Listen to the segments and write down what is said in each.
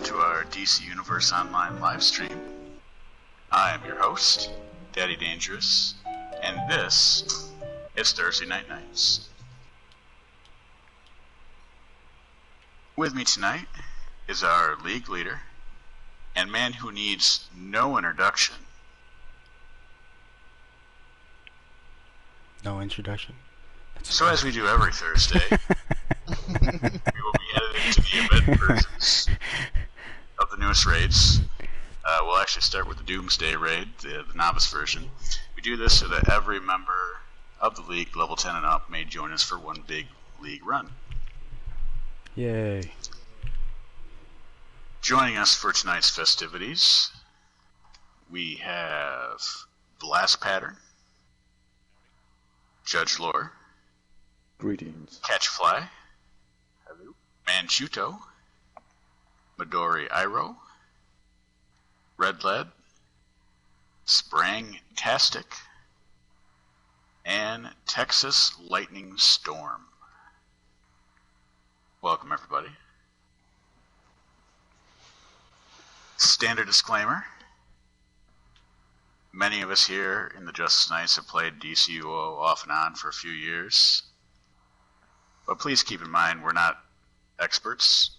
to our DC Universe Online live stream. I am your host, DaddyDangerous, and this is Thursday Night Nights. With me tonight is our league leader and man who needs no introduction. No introduction? So as we do every Thursday, we will be editing to the event versions of the newest raids. We'll actually start with the Doomsday raid, the novice version. We do this so that every member of the league, level 10 and up, may join us for one big league run. Yay. Joining us for tonight's festivities, we have Blast Pattern, Judge Lore, greetings, Catchfly, hello, Manchuto, Midori Iroh, Red Lead, Sprang-tastic, and Texas Lightning Storm. Welcome, everybody. Standard disclaimer. Many of us here in the Justice Knights have played DCUO off and on for a few years. But please keep in mind, we're not experts.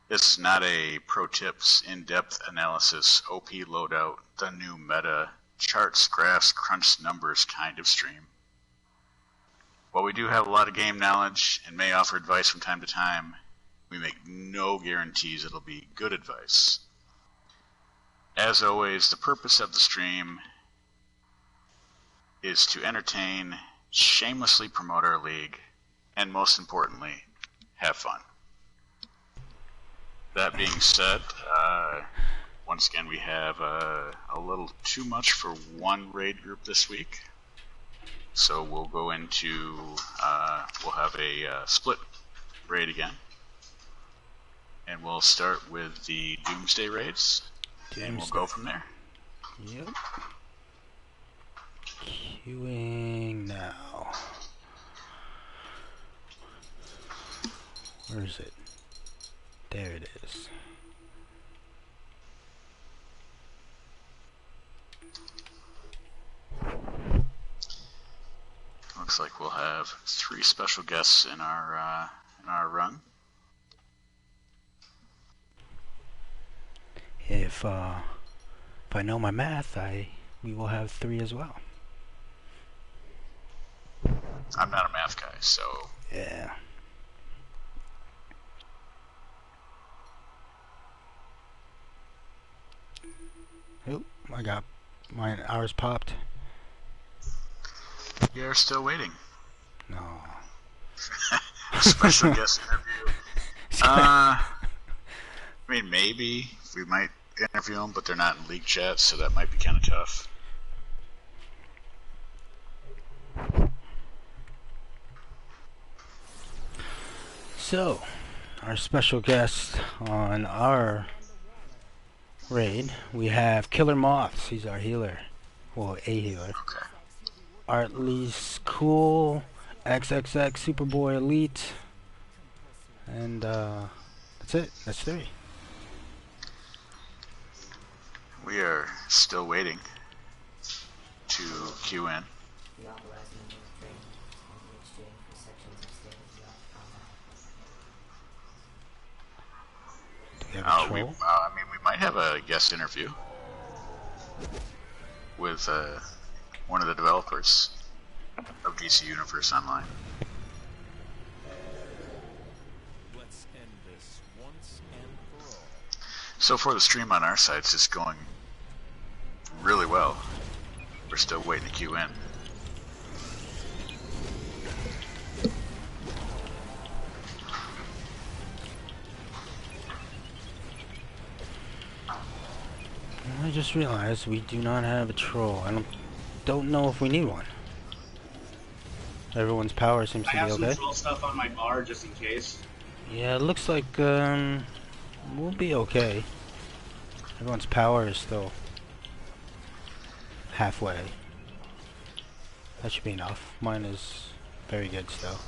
This is not a pro tips, in-depth analysis, OP loadout, the new meta, charts, graphs, crunch numbers kind of stream. While we do have a lot of game knowledge and may offer advice from time to time, we make no guarantees it'll be good advice. As always, the purpose of the stream is to entertain, shamelessly promote our league, and most importantly, have fun. That being said, once again we have a little too much for one raid group this week. So we'll go into, we'll have a split raid again. And we'll start with the Doomsday raids. And we'll go from there. Yep. Queuing now. Where is it? There it is. Looks like we'll have 3 special guests in our run. If I know my math, we will have 3 as well. I'm not a math guy, so yeah. Oop, I got mine. Ours popped. You're still waiting. No. Special guest interview. I mean, maybe we might interview them, but they're not in league chat, so that might be kind of tough. So, our special guest on our raid, we have Killer Moths. He's our healer. Well, a healer. Okay. Artley's Cool, XXX Superboy Elite, and that's it. That's 3. We are still waiting to queue in. I mean, we might have a guest interview with one of the developers of DC Universe Online. Let's end this once and for all. So for the stream on our side, it's just going really well. We're still waiting to queue in. I just realized we do not have a troll. I don't know if we need one. Everyone's power seems to be okay. I have some troll stuff on my bar just in case. Yeah, it looks like we'll be okay. Everyone's power is still halfway. That should be enough. Mine is very good still.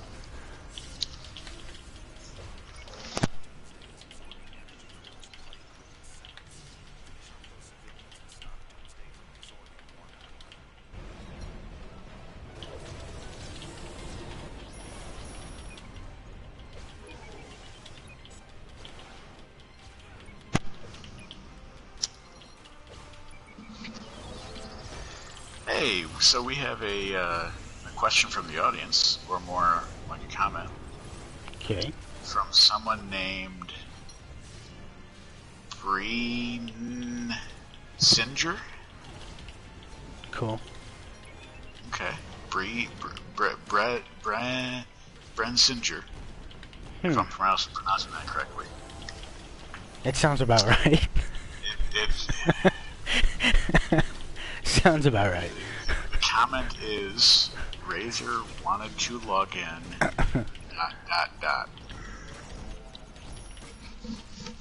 Okay, so we have a question from the audience, or more like a comment. Okay. From someone named Breen Singer. Cool. Okay. Bren Singer. If I'm pronouncing that correctly. It sounds about right. Sounds about right. The comment is, Razor wanted to log in, ...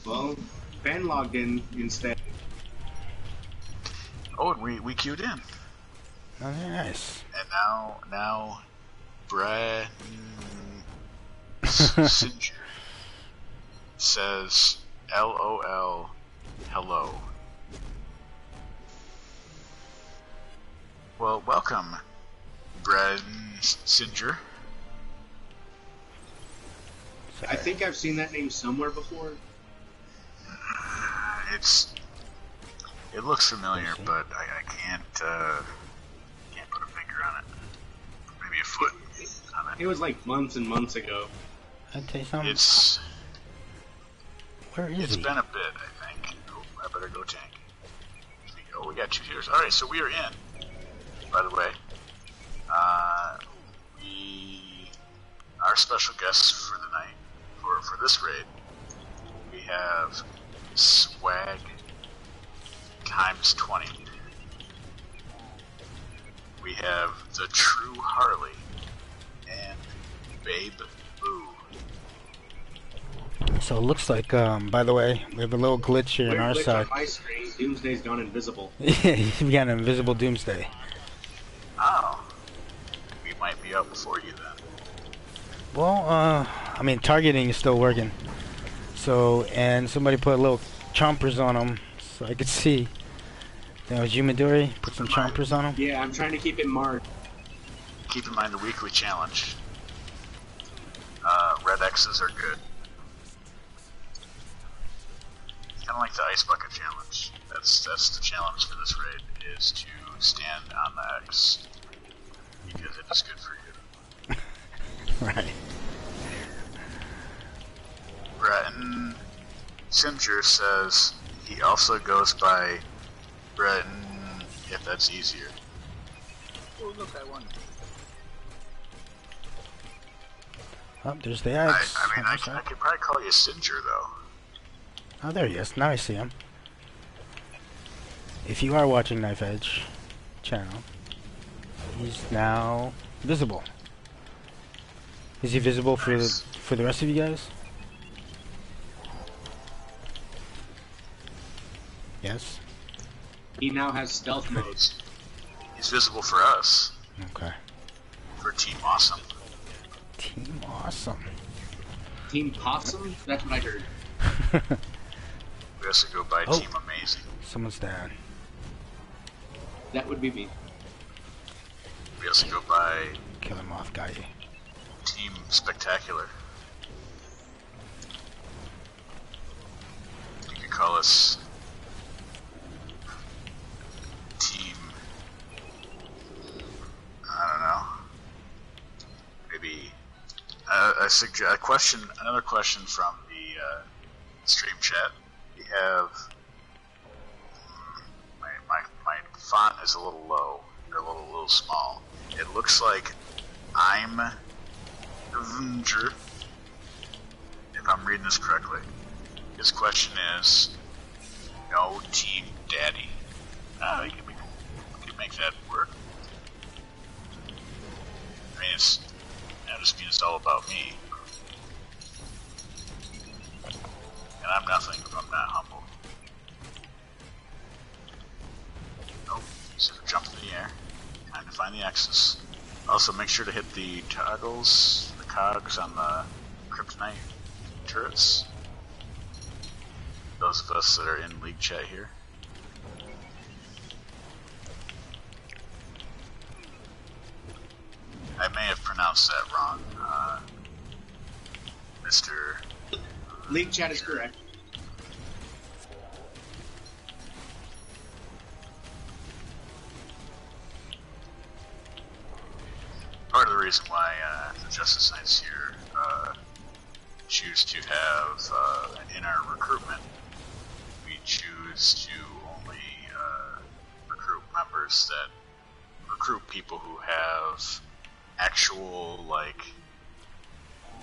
Well, Ben logged in instead. Oh, and we queued in. Oh, very nice. And now, Bren Singer says, LOL, hello. Well, welcome, Bren Singer. I think I've seen that name somewhere before. It looks familiar, but I can't put a finger on it. Maybe a foot on it. It was like months and months ago. I'd tell you something. Where is It's he? been a bit, I think. Oh, I better go tank. Oh, we got 2 healers. Alright, so we are in. By the way, our special guests for the night, for this raid, we have Swag times 20. We have the True Harley and Babe Boo. So it looks like, by the way, we have a little glitch here on our Glitch side. on my screen. Doomsday's gone invisible. Yeah, we got an invisible Doomsday. Oh. We might be out before you then. Well, I mean, targeting is still working. So, and somebody put little chompers on them, so I could see. That was Yumadori, put some chompers on them. Yeah, I'm trying to keep it marked. Keep in mind the weekly challenge. Red X's are good. Kind of like the Ice Bucket challenge. That's the challenge for this raid, is to stand on the X. Because it is good for you. Right. Breton Singer says he also goes by Breton, if that's easier. Oh, look, I won. Oh, there's the X. I mean, I could probably call you Singer, though. Oh, there he is. Now I see him. If you are watching Knife Edge channel, he's now visible. Is he visible for the rest of you guys? Yes. He now has stealth mode. He's visible for us. Okay. For Team Awesome. Team Awesome. Team Possum? That's what I heard. We also go by Oh. Team Amazing. Someone's down. That would be me. We also go by Kill him off, guy. Team Spectacular. You could call us Team... I don't know. Maybe... another question from the stream chat. We have... My font is a little low. Or a little small. It looks like I'm... if I'm reading this correctly. His question is, no Team Daddy. We can make that work. I mean, that just means it's all about me. And I'm nothing if I'm not humble. Nope, so jump in the air. Time to find the X's. Also, make sure to hit the toggles, the cogs on the kryptonite turrets. Those of us that are in league chat here. I may have pronounced that wrong, Mr. League chat is correct. reason why the Justice Knights here choose to have in our recruitment, we choose to only recruit members that recruit people who have actual like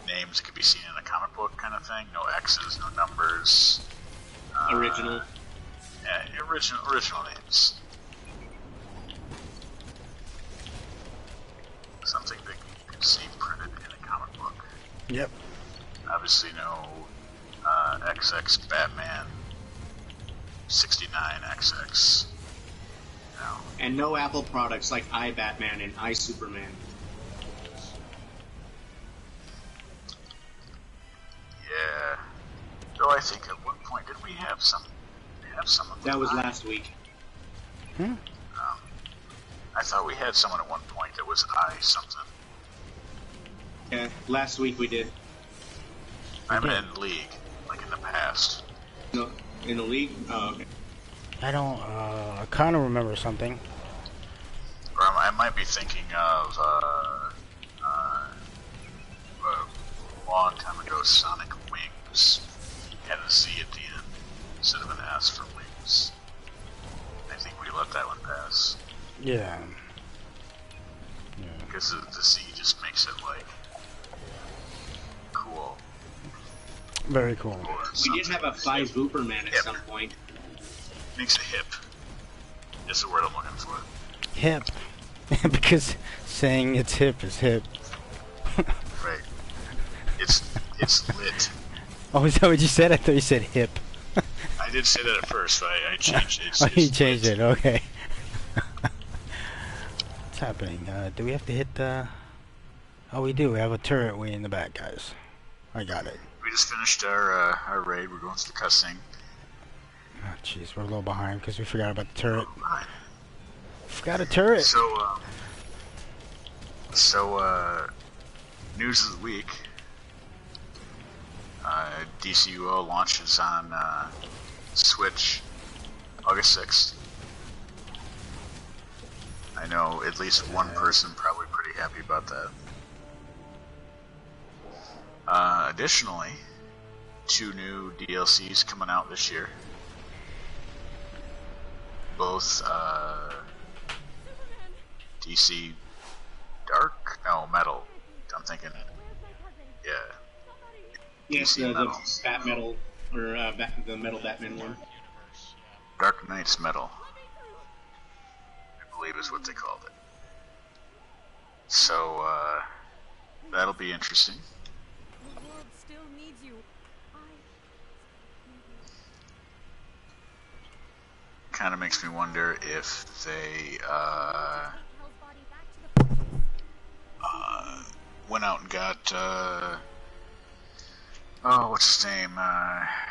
names that could be seen in a comic book kind of thing. No X's, no numbers. Original. Yeah, original names. Something that you can see printed in a comic book. Yep. Obviously, no XX Batman 69XX. No. And no Apple products like iBatman and iSuperman. Yeah. Though I think at one point did we have some? Someone. That was last week. I thought we had someone at one point that was I something. Yeah, last week we did. I meant in League, like in the past. No, in the league? Oh, okay. I don't, I kind of remember something. Or I might be thinking of a long time ago Sonic Wings. Had a Z at the end instead of an S for wings. I think we let that one pass. Yeah. Because the Z just makes it like cool. Very cool. We did have a 5 Booperman at some point. Makes it hip. Is the word I'm looking for. Hip. Because saying it's hip is hip. Right. It's lit. Oh, is that what you said? I thought you said hip. I did say that at first, but I changed it. Oh, you changed it. Okay. What's happening? Do we have to hit the... Oh, we do. We have a turret way in the back, guys. I got it. We just finished our raid. We're going through the cutscene. Oh, jeez. We're a little behind because we forgot about the turret. Forgot a turret. So, news of the week. DCUO launches on Switch August 6th. I know at least one person probably pretty happy about that. Additionally, 2 new DLCs coming out this year. Both DC Dark? No, Metal. I'm thinking, yeah. Yes, DC the Metal. Bat Metal, or the Metal Batman one. Dark Knight's Metal, I believe is what they called it. So, that'll be interesting. The world still needs you. Kind of makes me wonder if they went out and got what's his name,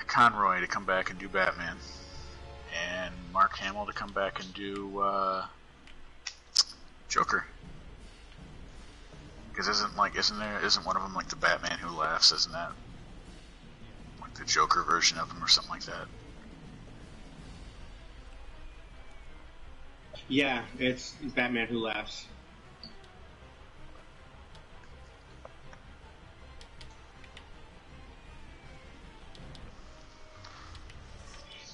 Conroy to come back and do Batman, and Mark Hamill to come back and do Joker. Because isn't one of them like the Batman Who Laughs? Isn't that like the Joker version of him or something like that? Yeah, it's Batman Who Laughs.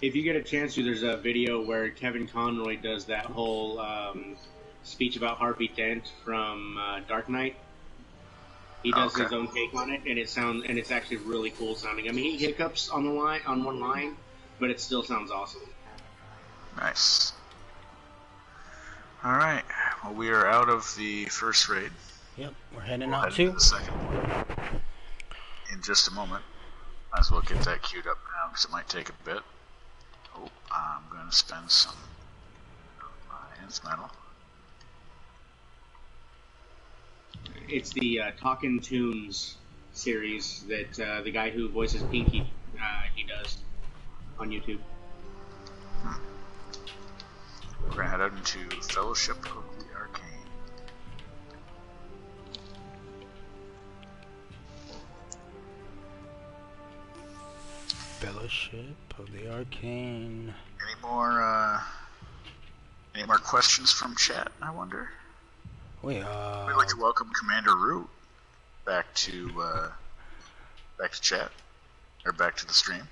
If you get a chance to, there's a video where Kevin Conroy does that whole speech about Harvey Dent from Dark Knight. He does his own take on it, and it's actually really cool sounding. I mean, he hiccups on one line, but it still sounds awesome. Nice. All right. Well, we are out of the first raid. Yep, we're heading We'll out head too. into the second one in just a moment. Might as well get that queued up now because it might take a bit. Oh, I'm going to spend some Enhanced Metal. It's the Talkin' Tunes series that the guy who voices Pinky he does on YouTube. We're going to head out into Fellowship of the Arcane. Fellowship of the Arcane. Any more questions from chat, I wonder? Wait, We'd like to welcome Commander Root back to chat, or back to the stream.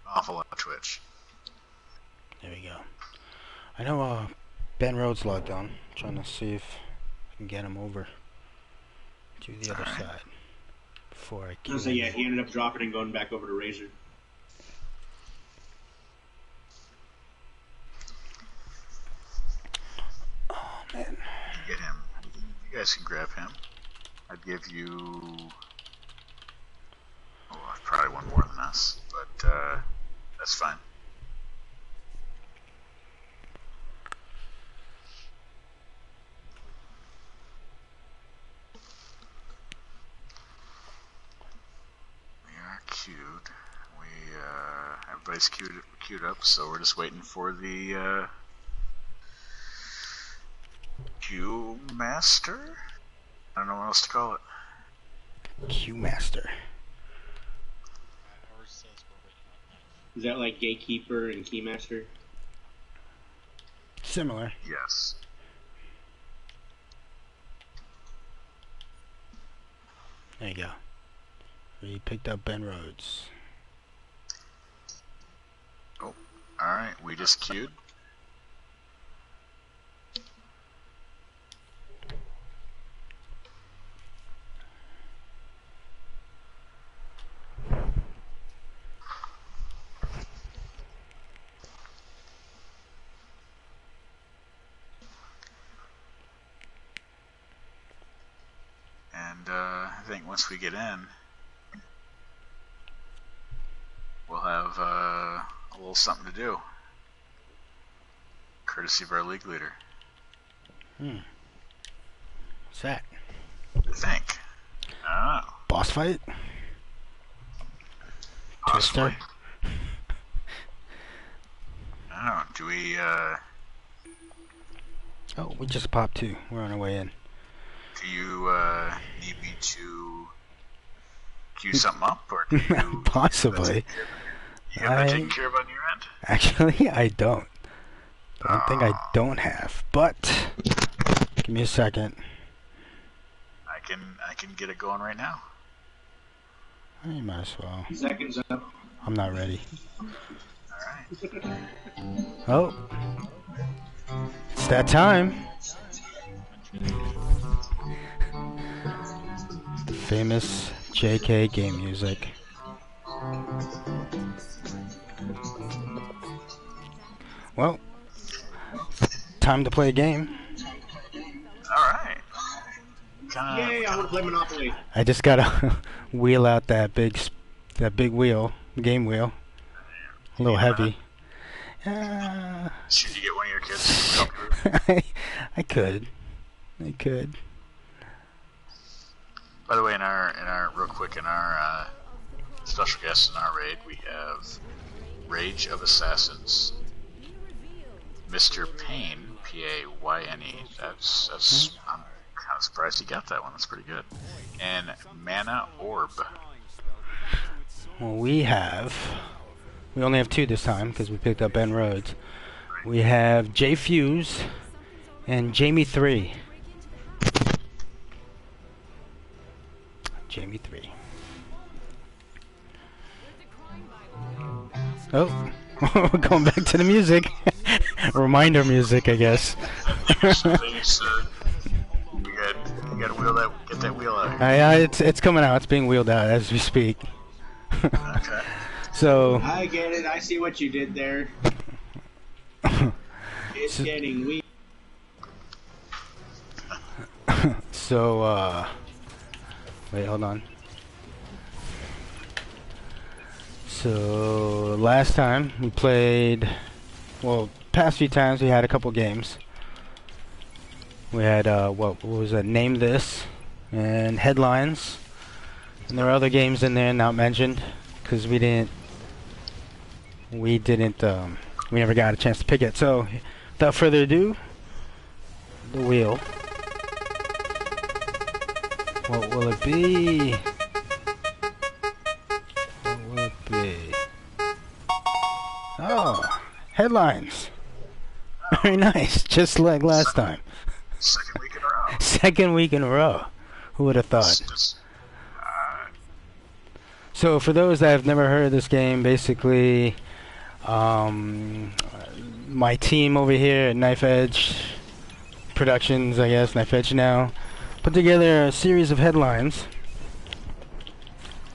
Awful lot of Twitch. there we go. I know Ben Rhodes logged on. Trying to see if I can get him over to the other side before I kill him. Yeah, he ended up dropping and going back over to Razor. Oh man. Get him. You guys can grab him. I'd give you probably one more than us, but that's fine. We are queued. Everybody's queued up, so we're just waiting for the queue master. I don't know what else to call it. Q Master. Is that like Gatekeeper and Keymaster? Similar. Yes. There you go. We picked up Ben Rhodes. Oh, alright, we just queued. And I think once we get in, we'll have a little something to do, courtesy of our league leader. What's that? I think. I don't know. Boss fight? Possibly. Twister? I don't know. Do we, Oh, we just popped two. We're on our way in. do you, need me to queue something up, or do you... Possibly. You have that taken care of on your end? Actually, I don't. I don't think I don't have. But give me a second. I can get it going right now. You might as well. Seconds up. I'm not ready. Alright. Oh. It's that time. Famous JK game music. Well, time to play a game. Alright. Yay, I want to play Monopoly. I just gotta wheel out that big wheel, game wheel. A little heavy. Should you get one of your kids to help you? I could. By the way, in our real quick, in our special guest in our raid, we have Rage of Assassins, Mr. Payne, Payne. That's I'm kind of surprised he got that one. That's pretty good. And Mana Orb. Well, we only have two this time because we picked up Ben Rhodes. We have J Fuse and Jamie 3. Jamie 3. Oh, we're going back to the music. Reminder music, I guess. You gotta get that wheel out. It's coming out. It's being wheeled out as we speak. Okay. So I get it. I see what you did there. It's getting weak. So wait, hold on. So last time we played, well, past few times we had a couple games. We had what was it? Name This and Headlines, and there were other games in there not mentioned because we never got a chance to pick it. So without further ado, the wheel. What will it be? What will it be? Oh, headlines. Very nice, just like last time. Second week in a row. Second week in a row. Who would have thought? So for those that have never heard of this game, basically, my team over here at Knife Edge Productions, I guess, KnifeEdgeNOW, put together a series of headlines.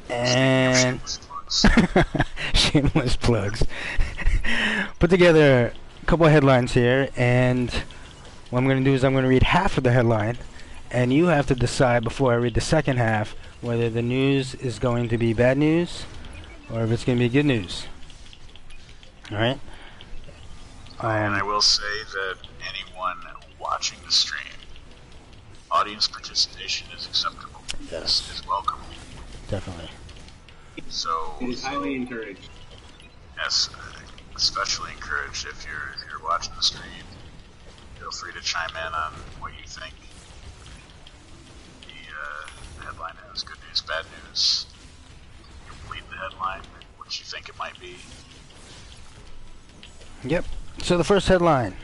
And shameless plugs. Put together a couple of headlines here, and what I'm going to do is I'm going to read half of the headline, and you have to decide before I read the second half whether the news is going to be bad news or if it's going to be good news. Alright? And I will say that anyone watching the stream, audience participation is acceptable. Yes. Is welcome. Definitely. So It is highly encouraged. yes, especially encouraged if you're watching the stream. Feel free to chime in on what you think the headline is. Good news, bad news. Complete the headline, what you think it might be. Yep. So the first headline.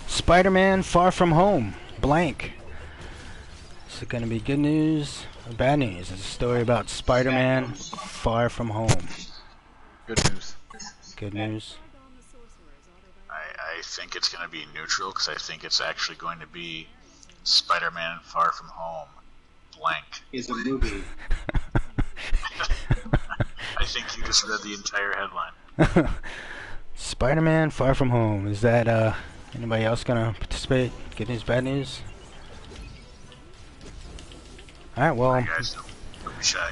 Spider-Man Far From Home. Blank. Is it going to be good news or bad news? It's a story about Spider-Man Far From Home. Good news. Good news. I think it's going to be neutral because I think it's actually going to be Spider-Man Far From Home. Blank. Is a movie. I think you just read the entire headline. Spider-Man Far From Home. Is that anybody else gonna participate? Good news, bad news? Alright, well, Alright, guys, don't be shy.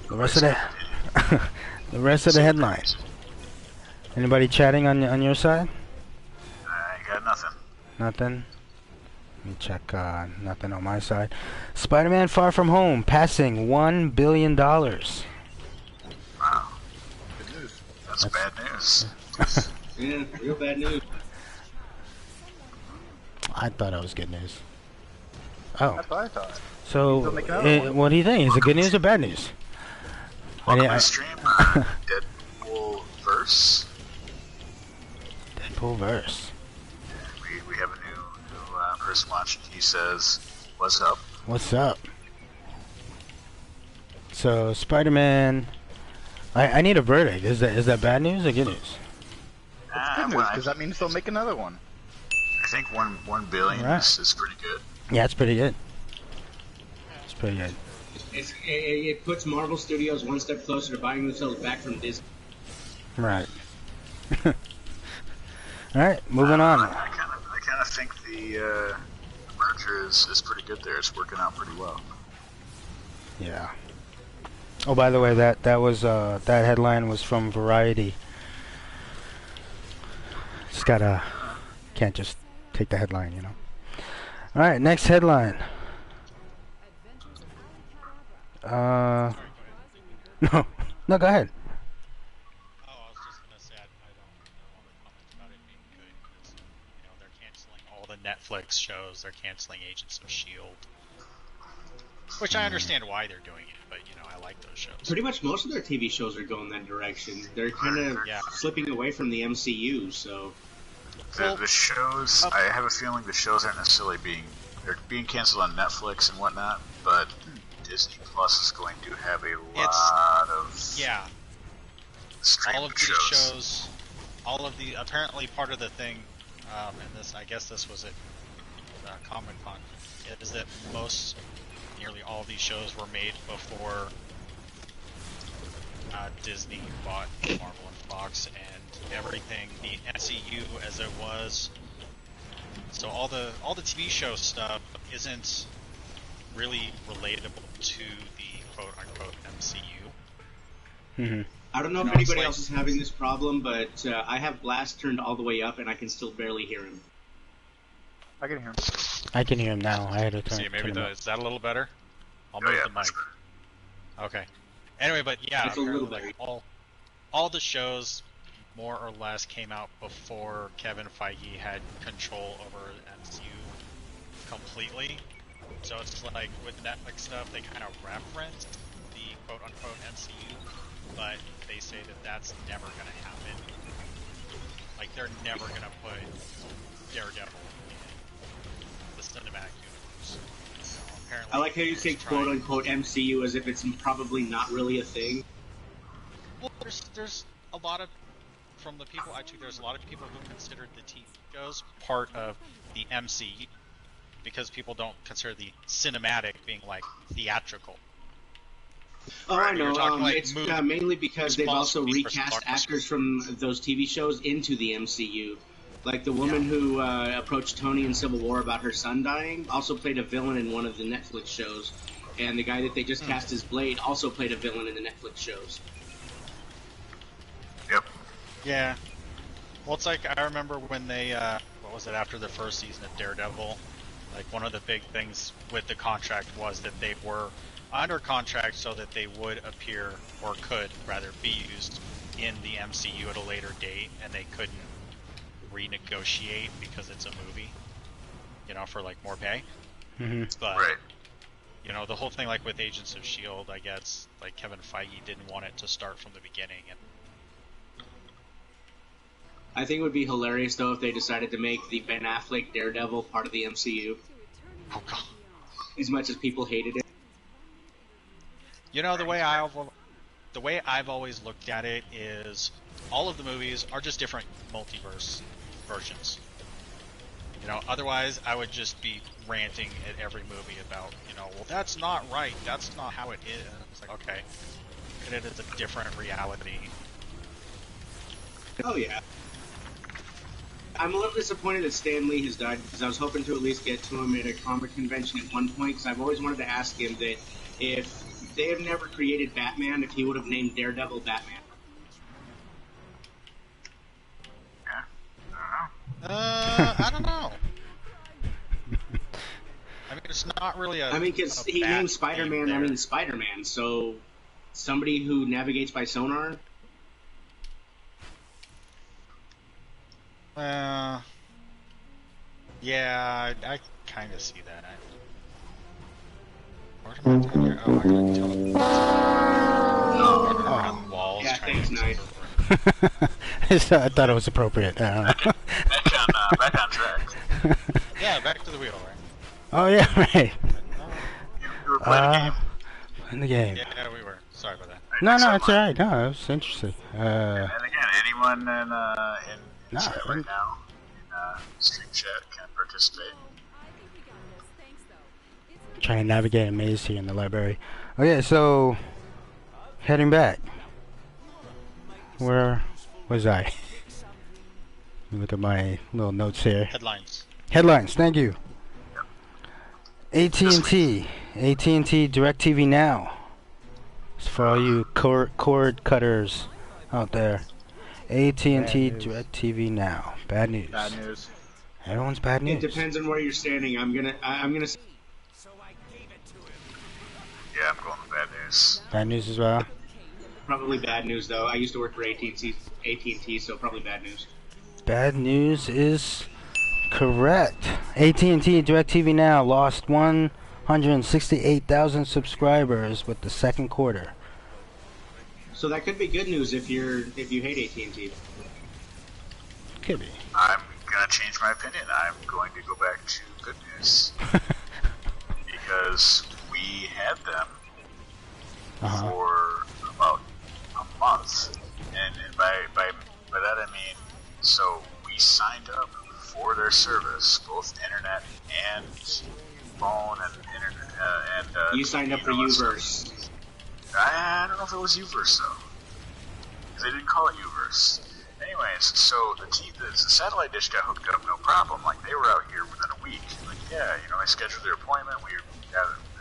the rest of the headlines. Anybody chatting on your side? I got nothing. Nothing. Let me check. Nothing on my side. Spider-Man Far From Home passing $1 billion. Wow. Good news. That's bad news. Yeah, real bad news. I thought that was good news. Oh, That's what I thought. so Still making another one. what do you think? Is it good news or bad news? Welcome to I- the stream, Deadpool verse. Deadpool verse. We have a new person watching. He says, "What's up?" What's up? So Spider-Man. I need a verdict. Is that bad news or good news? Good news, because that means they'll make another one. I think one billion Right. is pretty good. Yeah, it's pretty good. It's pretty good. It puts Marvel Studios one step closer to buying themselves back from Disney. Right. All right, moving on. I kind of think the merger is pretty good there. It's working out pretty well. Yeah. Oh, by the way, that was that headline was from Variety. Just gotta can't just take the headline, you know. All right, next headline. No, no, go ahead. Oh, I was just gonna say I don't want to comment about it being good because they're canceling all the Netflix shows. They're canceling Agents of Shield, which I understand why they're doing it, but I like those shows. Pretty much most of their TV shows are going that direction. They're kind of Yeah. slipping away from the MCU, so... The shows, I have a feeling the shows aren't necessarily they're being canceled on Netflix and whatnot, but Disney Plus is going to have a lot of Yeah, streaming all of these shows, all of the apparently part of the thing, and I guess this was at Comic Con, is that nearly all of these shows were made before Disney bought Marvel and Fox and everything, the MCU as it was. So all the TV show stuff isn't really relatable to the quote unquote MCU. Mm-hmm. I don't know if No, anybody it's else is having this problem, but I have Blast turned all the way up and I can still barely hear him. I can hear him. I can hear him now. I had to turn. See, maybe turn him up. is that a little better? I'll Oh, move yeah, the mic. much better. Okay. Anyway, but yeah, It's a little apparently, better. all the shows more or less came out before Kevin Feige had control over MCU completely. So it's like with Netflix stuff, they kind of reference the quote-unquote MCU, but they say that that's never going to happen. Like, they're never going to put Daredevil in the cinematic universe. Apparently, I like how you say quote-unquote MCU as if it's probably not really a thing. Well, there's a lot of, from the people I took, there's a lot of people who considered the TV shows part of the MCU, because people don't consider the cinematic being like theatrical. Oh, I know. Like it's mainly because they've also recast actors from those TV shows into the MCU. Like the woman who approached Tony in Civil War about her son dying also played a villain in one of the Netflix shows. And the guy that they just cast as Blade also played a villain in the Netflix shows. Yep. Yeah. Well, it's like, I remember when they, what was it, after the first season of Daredevil, like one of the big things with the contract was that they were under contract so that they would appear, or could rather be used in the MCU at a later date, and they couldn't renegotiate because it's a movie, you know, for like more pay. Mm-hmm. But, Right. you know, the whole thing like with Agents of S.H.I.E.L.D., I guess, like Kevin Feige didn't want it to start from the beginning, and I think it would be hilarious, though, if they decided to make the Ben Affleck Daredevil part of the MCU. oh god. As much as people hated it. You know, the way I've always looked at it is all of the movies are just different multiverse versions. You know, otherwise I would just be ranting at every movie about, you know, well, that's not right, that's not how it is. It's like, okay, and it is a different reality. Oh, yeah. I'm a little disappointed that Stan Lee has died, because I was hoping to at least get to him at a comic convention at one point, because I've always wanted to ask him that if they have never created Batman, if he would have named Daredevil Batman. I don't know. I mean, it's not really a... I mean, because he named Spider-Man, Spider-Man, so somebody who navigates by sonar? Yeah, I kind of see that. What am I doing here? Oh, I gotta tell him. Around walls, Yeah, trying thanks, to Knife. I thought it was appropriate. Back on track. Yeah, back to the wheel, right? Oh yeah, right. You were playing a game. In the game. Yeah, we were. Sorry about that. Right, No, next it's headline. alright. No, it was interesting. And again, anyone in chat I- right now, in stream chat, can participate. Trying to navigate a maze here in the library. Okay, so heading back. Where was I? Let me look at my little notes here. Headlines. Headlines. Thank you. AT&T DirecTV Now. It's for all you cord cutters out there. AT&T DirecTV Now. Bad news. Bad news. Everyone's bad news. It depends on where you're standing. I'm gonna say Yeah, I'm going with bad news. Bad news as well. probably bad news, though. I used to work for AT&T, so probably bad news. Bad news is correct. AT&T DirecTV Now lost 168,000 subscribers with the second quarter. So that could be good news if you hate AT&T. Could be. I'm gonna change my opinion. I'm going to go back to good news because we had them for about a month, and by that I mean, so we signed up for their service, both internet and phone and internet. You signed up for Uverse. I don't know if it was Uverse though, because they didn't call it Uverse. Anyways, so the satellite dish got hooked up, no problem. Like, they were out here within a week. Like, yeah, you know, I scheduled their appointment.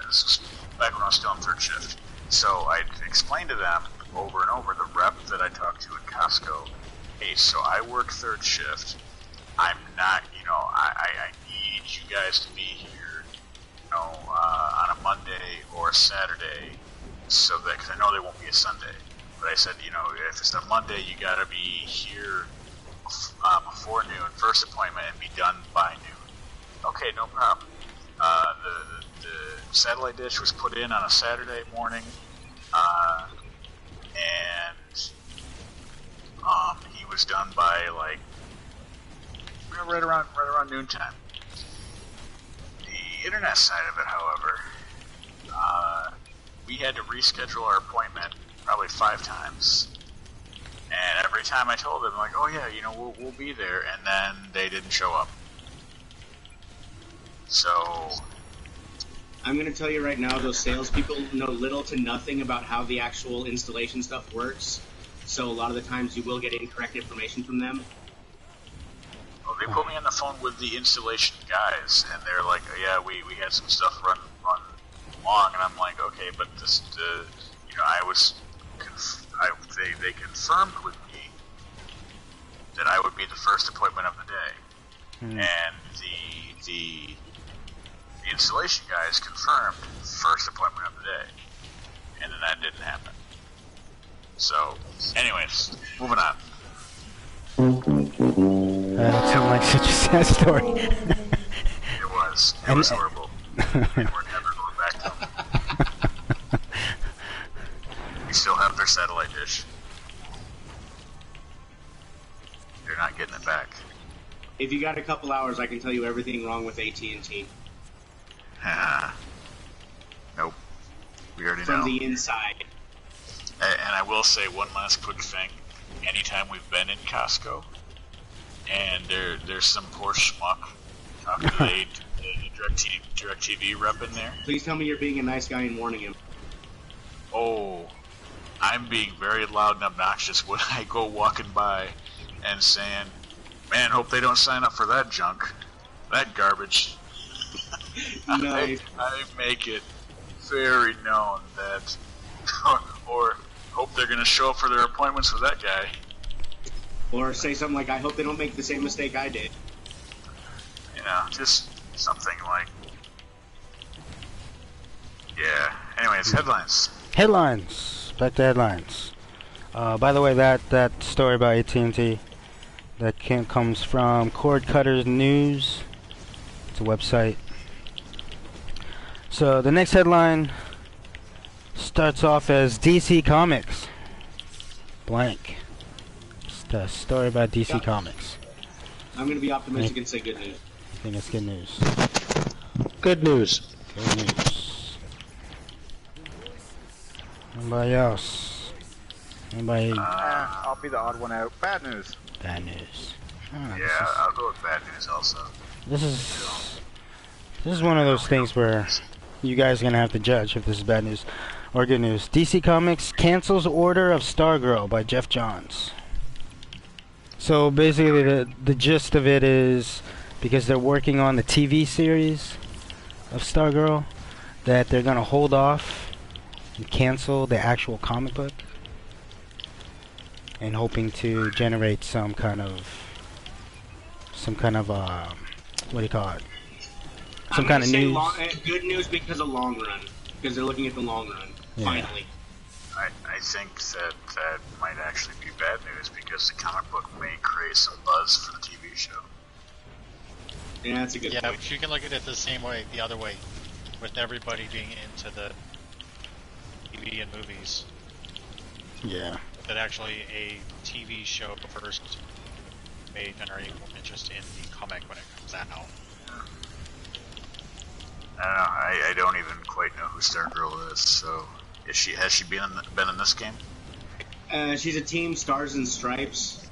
This was back when I was still on third shift. So I explained to them over and over, the rep that I talked to at Costco, hey, so I work third shift. I'm not, you know, I need you guys to be here, you know, on a Monday or a Saturday, so that, because I know there won't be a Sunday. But I said, you know, if it's a Monday, you got to be here before noon, first appointment, and be done by noon. Okay, no problem. The satellite dish was put in on a Saturday morning, and he was done by like right around noontime. The internet side of it, however, we had to reschedule our appointment probably 5 times. And every time I told them, like, oh yeah, you know, we'll be there, and then they didn't show up. So I'm going to tell you right now, those salespeople know little to nothing about how the actual installation stuff works. So a lot of the times you will get incorrect information from them. Well, they put me on the phone with the installation guys, and they're like, oh, yeah, we had some stuff run long, and I'm like, okay, but this, you know, they confirmed with me that I would be the first appointment of the day, and the installation guys confirmed first appointment of the day, and then that didn't happen. So, anyways, moving on. That sounds like such a sad story. It was. It was horrible. And we're never going back to them. We still have their satellite dish. They're not getting it back. If you got a couple hours, I can tell you everything wrong with AT&T. Nope. We already know. From the inside. And I will say one last quick thing. Anytime we've been in Costco, and there's some poor schmuck talking to the DirecTV rep in there. Please tell me you're being a nice guy and warning him. Oh, I'm being very loud and obnoxious when I go walking by and saying, man, hope they don't sign up for that junk, that garbage. Nice. I make it very known that, or hope they're going to show up for their appointments with that guy. Or say something like, I hope they don't make the same mistake I did. You know, just something like, yeah. Anyways, headlines. Headlines. Back to headlines. By the way, that story about AT&T that comes from Cord Cutters News. It's a website. So the next headline starts off as DC Comics blank. Just a story about DC Comics. I'm going to be optimistic and say good news. I think it's good news. Good news. Good news. Anybody else? Anybody? I'll be the odd one out. Bad news. Bad news. Yeah, I'll go with bad news also. This is one of those things where you guys are gonna have to judge if this is bad news or good news. DC Comics cancels order of Stargirl by Jeff Johns. So basically, the gist of it is because they're working on the TV series of Stargirl, that they're gonna hold off and cancel the actual comic book, and hoping to generate some kind of what do you call it? Some kind of news. Good news because of long run. Because they're looking at the long run. Yeah. Finally. I think that might actually be bad news because the comic book may create some buzz for the TV show. Yeah, that's a good point. Yeah, but you can look at it the same way, the other way, with everybody being into the TV and movies. Yeah. That actually a TV show first may generate more interest in the comic when it comes out. I don't know. I don't even quite know who Stargirl is. So, has she been in this game? She's a team Stars and Stripes.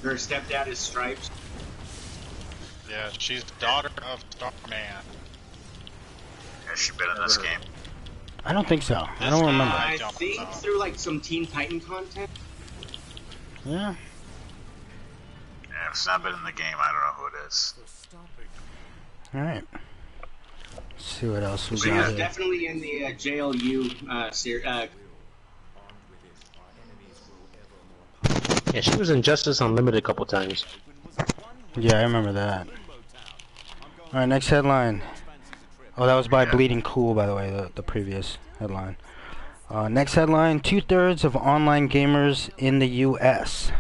Her stepdad is Stripes. Yeah, she's the daughter of Starman. Has she been in this game? I don't think so. I don't remember. I think through like some Teen Titan content. Yeah. Yeah, if it's not been in the game, I don't know who it is. Alright. Let's see what else we She got was here. definitely in the JLU series. Yeah, she was in Justice Unlimited a couple times. Yeah, I remember that. Alright, next headline. Oh, that was by Bleeding Cool, by the way, the previous headline. Next headline, 2/3 of online gamers in the U.S.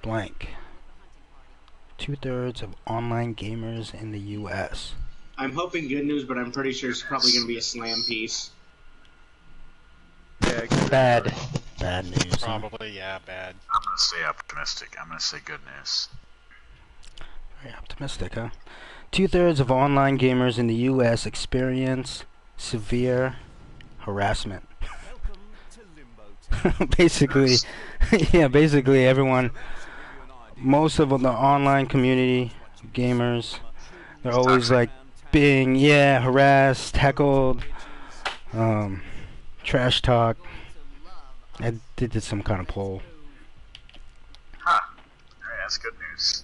Blank. 2/3 of online gamers in the U.S. I'm hoping good news, but I'm pretty sure it's probably going to be a slam piece. Yeah, Bad. Bad news. Huh? Probably, yeah, bad. I'm going to stay optimistic. I'm going to say good news. Very optimistic, huh? 2/3 of online gamers in the U.S. experience severe harassment. Basically, yeah, basically everyone, most of the online community gamers, they're always like being, harassed, heckled, trash talk. I did some kind of poll. Huh. Alright, that's good news.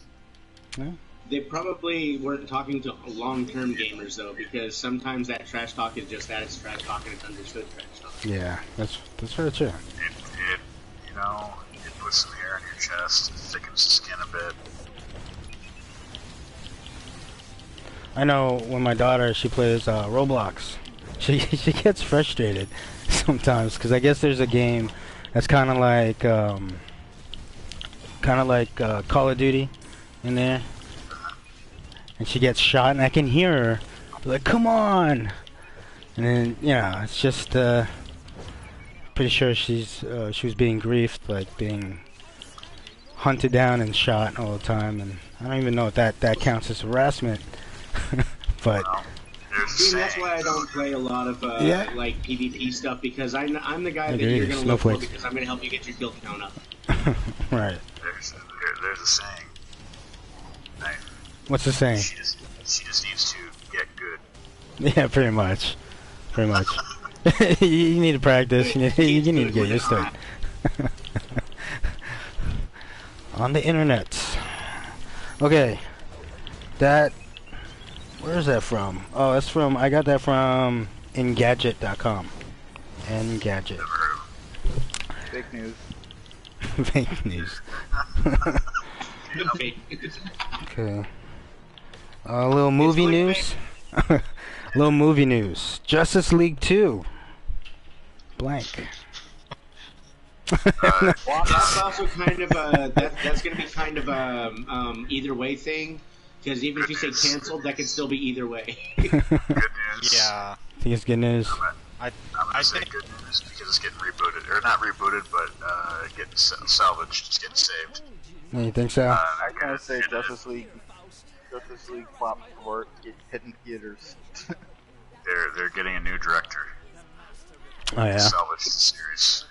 Yeah. They probably weren't talking to long-term gamers, though, because sometimes that trash talk is just that, it's trash talk and it's understood trash talk. Yeah, that's very true. It puts some hair on your chest, it thickens the skin a bit. I know when my daughter, she plays Roblox, she gets frustrated sometimes, because I guess there's a game that's kind of like Call of Duty in there. And she gets shot, and I can hear her like, "Come on!" And then, it's just pretty sure she was being griefed, like being hunted down and shot all the time. And I don't even know if that counts as harassment. But see, that's why I don't play a lot of like PvP stuff, because I'm the guy that you're gonna look for, because I'm gonna help you get your kill count up. Right. There's a saying. What's the saying? She just needs to get good. Yeah, pretty much. Pretty much. You need to practice. You need to get used to it. On the internet. Okay. Where is that from? Oh, that's from, I got that from Engadget.com. Engadget. Fake news. Fake news. Okay. A little movie news. Little movie news. Justice League 2. Blank. Well, that's also kind of a that's going to be kind of a either way thing, because even if you say canceled, that could still be either way. Good news. Yeah. I think it's good news. I say think good news because it's getting rebooted, or not rebooted, but getting salvaged. It's getting saved. Yeah, you think so? I gotta say Justice League flop for hidden theaters. They're getting a new director. Oh yeah. Salvage the series.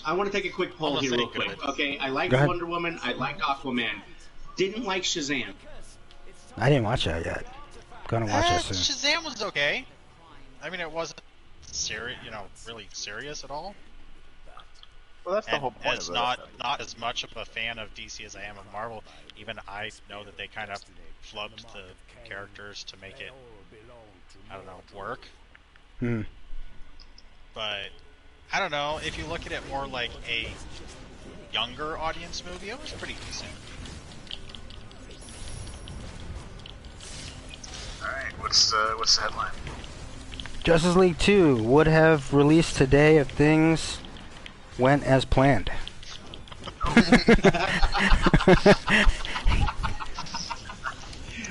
I want to take a quick poll here real quick. Okay, I liked Wonder Woman, I liked Aquaman. Didn't like Shazam. I didn't watch that yet. Gonna watch that soon. Shazam was okay. I mean, it wasn't really serious at all. Well, that's the whole point as of it. Not as much of a fan of DC as I am of Marvel. Even I know that they kind of flubbed the characters to make it, I don't know, work. But I don't know, if you look at it more like a younger audience movie, it was pretty decent. Alright, what's the headline? Justice League 2 would have released today if things went as planned.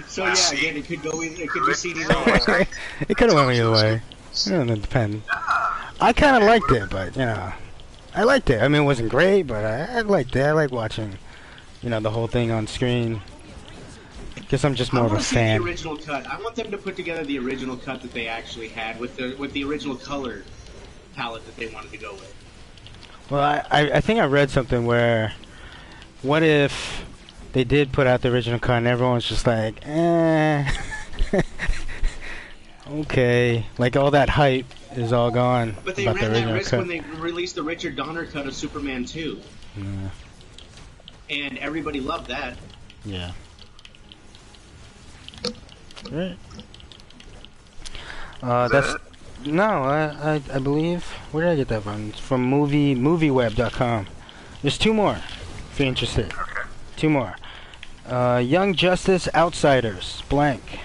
So yeah, again, it could go either. It could be seen either way. It could have went either way. It depends. I kind of liked it, but I liked it. I mean, it wasn't great, but I liked it. I like watching, the whole thing on screen. Guess I'm just more of a fan. The original cut. I want them to put together the original cut that they actually had with the original color palette that they wanted to go with. Well, I think I read something where, what if they did put out the original cut and everyone's just like, okay, like all that hype is all gone. But they ran that risk when they released the Richard Donner cut of Superman 2. Yeah. And everybody loved that. Yeah. Right. That's no, I believe. Where did I get that from? It's from movieweb.com. There's two more, if you're interested. Okay. Two more. Young Justice Outsiders, blank.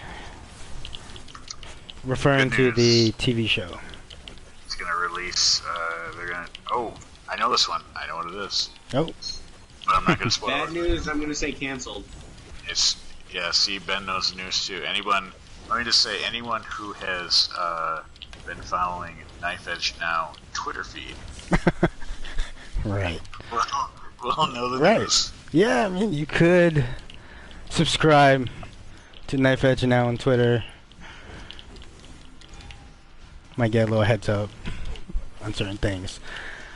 Referring to the TV show. gonna release. They're gonna. Oh, I know this one. I know what it is. Oh. But I'm not gonna spoil Bad it. news. I'm gonna say canceled. It's See, Ben knows the news too. Let me just say, anyone who has been following KnifeEdgeNOW Twitter feed, Right. will know the Right. news. Yeah, I mean, you could subscribe to KnifeEdgeNOW on Twitter. Might get a little heads up on certain things.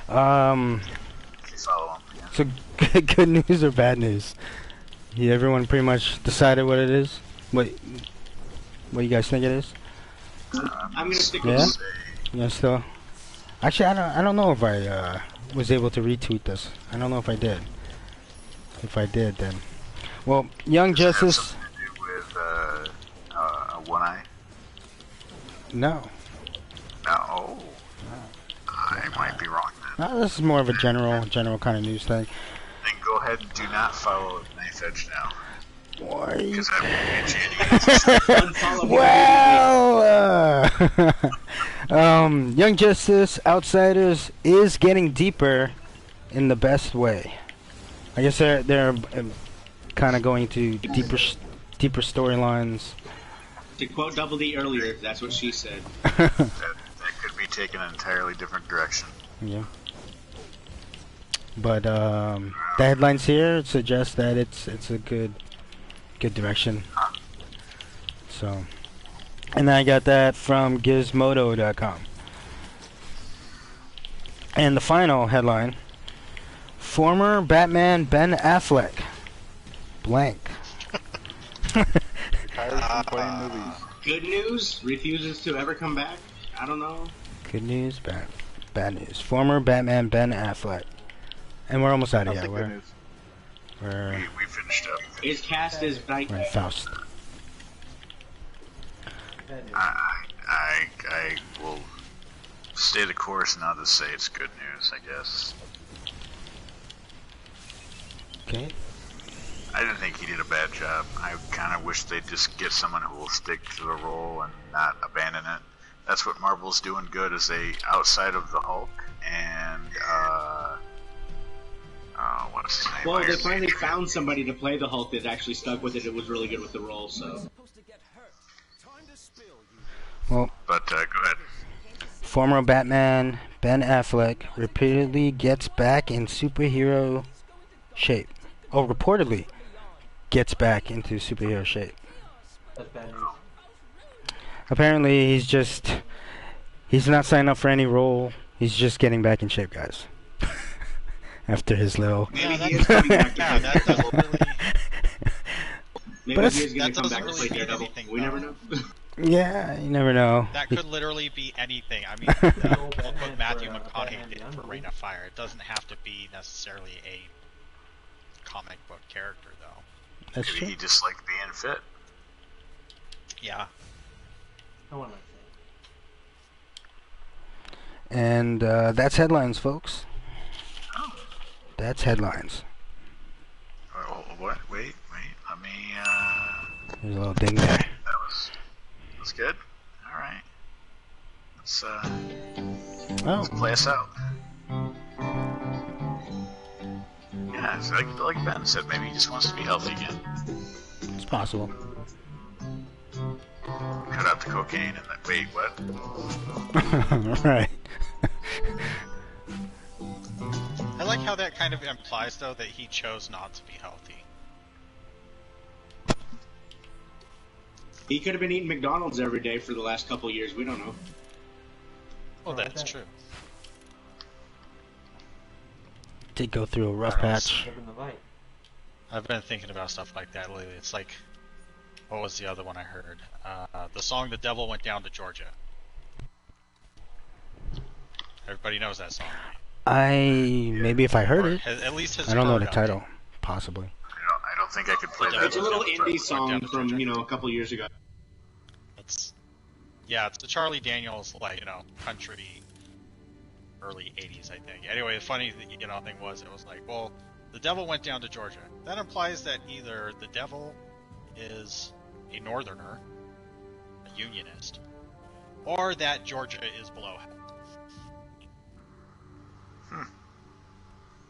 If you follow him. Yeah. So, good news or bad news? Yeah, everyone pretty much decided what it is? What you guys think it is? I'm gonna stick Yeah? with. Yeah, still. Actually, I don't know if I was able to retweet this. I don't know if I did. If I did, then. Well, Young Does it have Justice. something to do with One Eye? No. No. I might be wrong then. No, this is more of a general kind of news thing. Then go ahead and do not follow KnifeEdgeNOW. Why? Because I will get you. Unfollow me. Well, Young Justice Outsiders is getting deeper in the best way. I guess they're kind of going to deeper storylines. To quote Double D earlier, that's what she said. That could be taken an entirely different direction. Yeah. But the headlines here suggest that it's a good direction. So, and I got that from Gizmodo.com. And the final headline: former Batman Ben Affleck blank. Retires from playing movies. Good news. Refuses to ever come back. I don't know. Good news, bad news. Former Batman Ben Affleck. And we're almost out of I'll here. take good news. We finished up. His cast is We're in Faust. I will stay the course and not just say it's good news, I guess. Okay. I didn't think he did a bad job. I kind of wish they'd just get someone who will stick to the role and not abandon it. That's what Marvel's doing good, is they, outside of the Hulk and, what's his name? Well, they finally found somebody to play the Hulk that actually stuck with it. It was really good with the role, so. Well, But, go ahead. former Batman Ben Affleck repeatedly gets back in superhero shape. Oh, reportedly gets back into superhero shape. That's bad news. Apparently, he's not signing up for any role. He's just getting back in shape, guys. After his little. Maybe he is coming back to Yeah, play that doesn't really. Maybe But he is going that to come doesn't back to really play mean Daredevil. anything, We though. never know. Yeah, you never know. That could literally be anything. I mean, we'll put Matthew McConaughey in for Reign of Fire. It doesn't have to be necessarily a comic book character, though. That's Maybe true. he just liked being fit. Yeah. No one likes that. And that's headlines, folks. That's headlines. Oh, what? Wait. Let me, There's a little ding there. that's good. Alright. Let's Oh, play us out. Yeah, it's like Ben said, maybe he just wants to be healthy again. it's possible. Cut out the cocaine and then, wait, what? Right. I like how that kind of implies, though, that he chose not to be healthy. He could have been eating McDonald's every day for the last couple of years. We don't know. Well, that's true. Did go through a rough patch. Living the light. I've been thinking about stuff like that lately. It's like, what was the other one I heard? The song "The Devil Went Down to Georgia." Everybody knows that song. Maybe if I heard it. At least has I don't know heard the of title. it. Possibly. I don't think I could play that. It's a little indie song Down to from, Georgia. a couple of years ago. It's the Charlie Daniels, country, early '80s, I think. Anyway, the funny thing was, it was like, well, the devil went down to Georgia. That implies that either the devil is a northerner, a unionist, or that Georgia is below hell.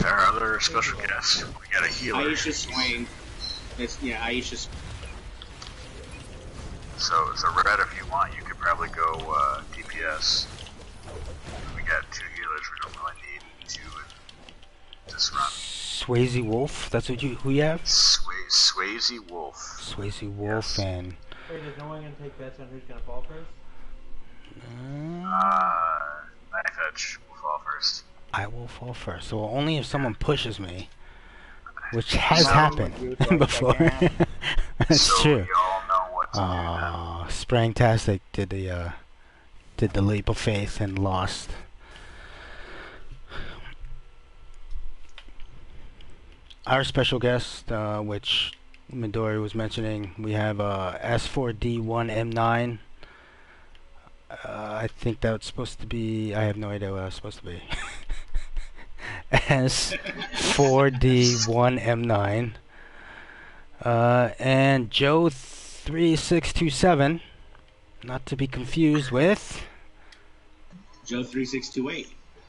There are other special guests. We got a healer. Aisha Swain. Aisha. So Red, if you want, you could probably go DPS. We got 2 healers. We don't really need 2 in this run. Swayze Wolf. That's who you have. Swayze Wolf. Swayze Wolf, yes. And. Wait, is no one gonna take bets on who's gonna fall first? Knife Edge will fall first. I will fall first. So only if someone pushes me, which has happened before. That's so true. We all know what to do now. Sprangtastic did the leap of faith and lost. Our special guest, which Midori was mentioning, we have S4D1M9. I think that's supposed to be. I have no idea what it's supposed to be. S4D1M9. And Joe3627, not to be confused with Joe3628.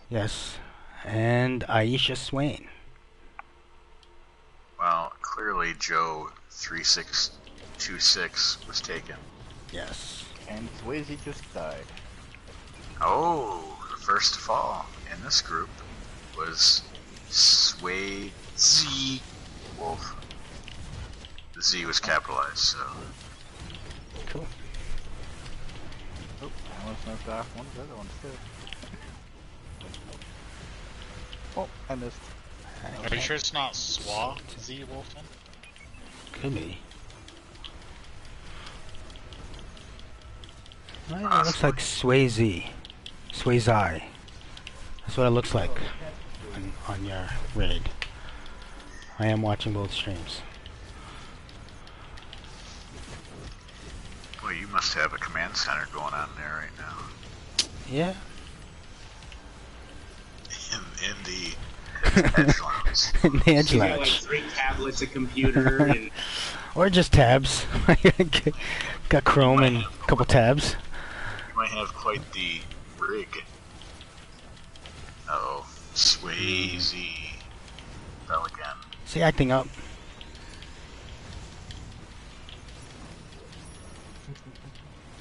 Yes, and Aisha Swain. Well, clearly Joe3626 was taken. Yes. And Swayze just died. Oh, the first to fall in this group was Swayze Wolf. The Z was capitalized, so. Cool. Oh, I almost knocked off one of the other ones too. Oh, I missed. Are you sure it's not Swa Z Wolfen? Could be. It looks like Swayze. Swayze. That's what it looks like on your raid. I am watching both streams. Well, you must have a command center going on there right now. Yeah. In the edge lounge. In the edge You got like lounge. 3 tablets, a computer, and Or just tabs. Got Chrome and a couple tabs. You might have quite the rig. Uh-oh. Swayze. Fell again. Is he acting up?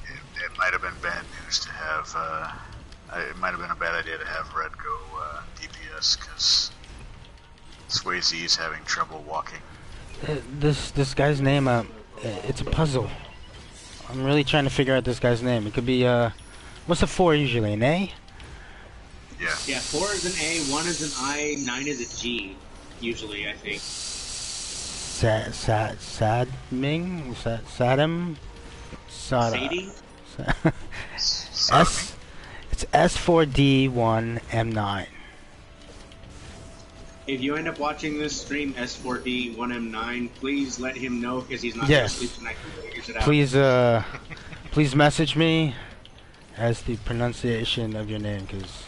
It might have been bad news to have, it might have been a bad idea to have Red go DPS, because Swayze's having trouble walking. This guy's name, it's a puzzle. I'm really trying to figure out this guy's name. It could be, what's a 4 usually? An A? Yeah. Yeah, 4 is an A, 1 is an I, 9 is a G, usually, I think. Sadming? Sadam? Sadie? It's S4D1M9. If you end up watching this stream, S4D1M9, please let him know, because he's not Yes. going to sleep tonight and figures it out. Please message me as the pronunciation of your name, because...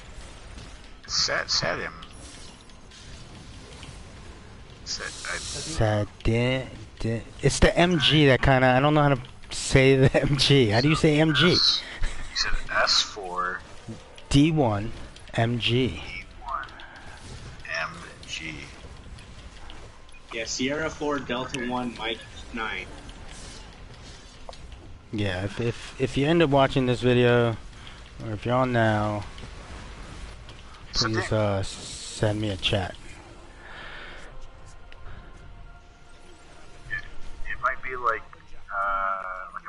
Sadim. It's the MG that kind of... I don't know how to say the MG. How do you say MG? You said S4 D1 MG. D1 MG. Yeah, Sierra 4, Delta 1, Mike 9. Yeah, if you end up watching this video, or if you're on now, please send me a chat. It might be like a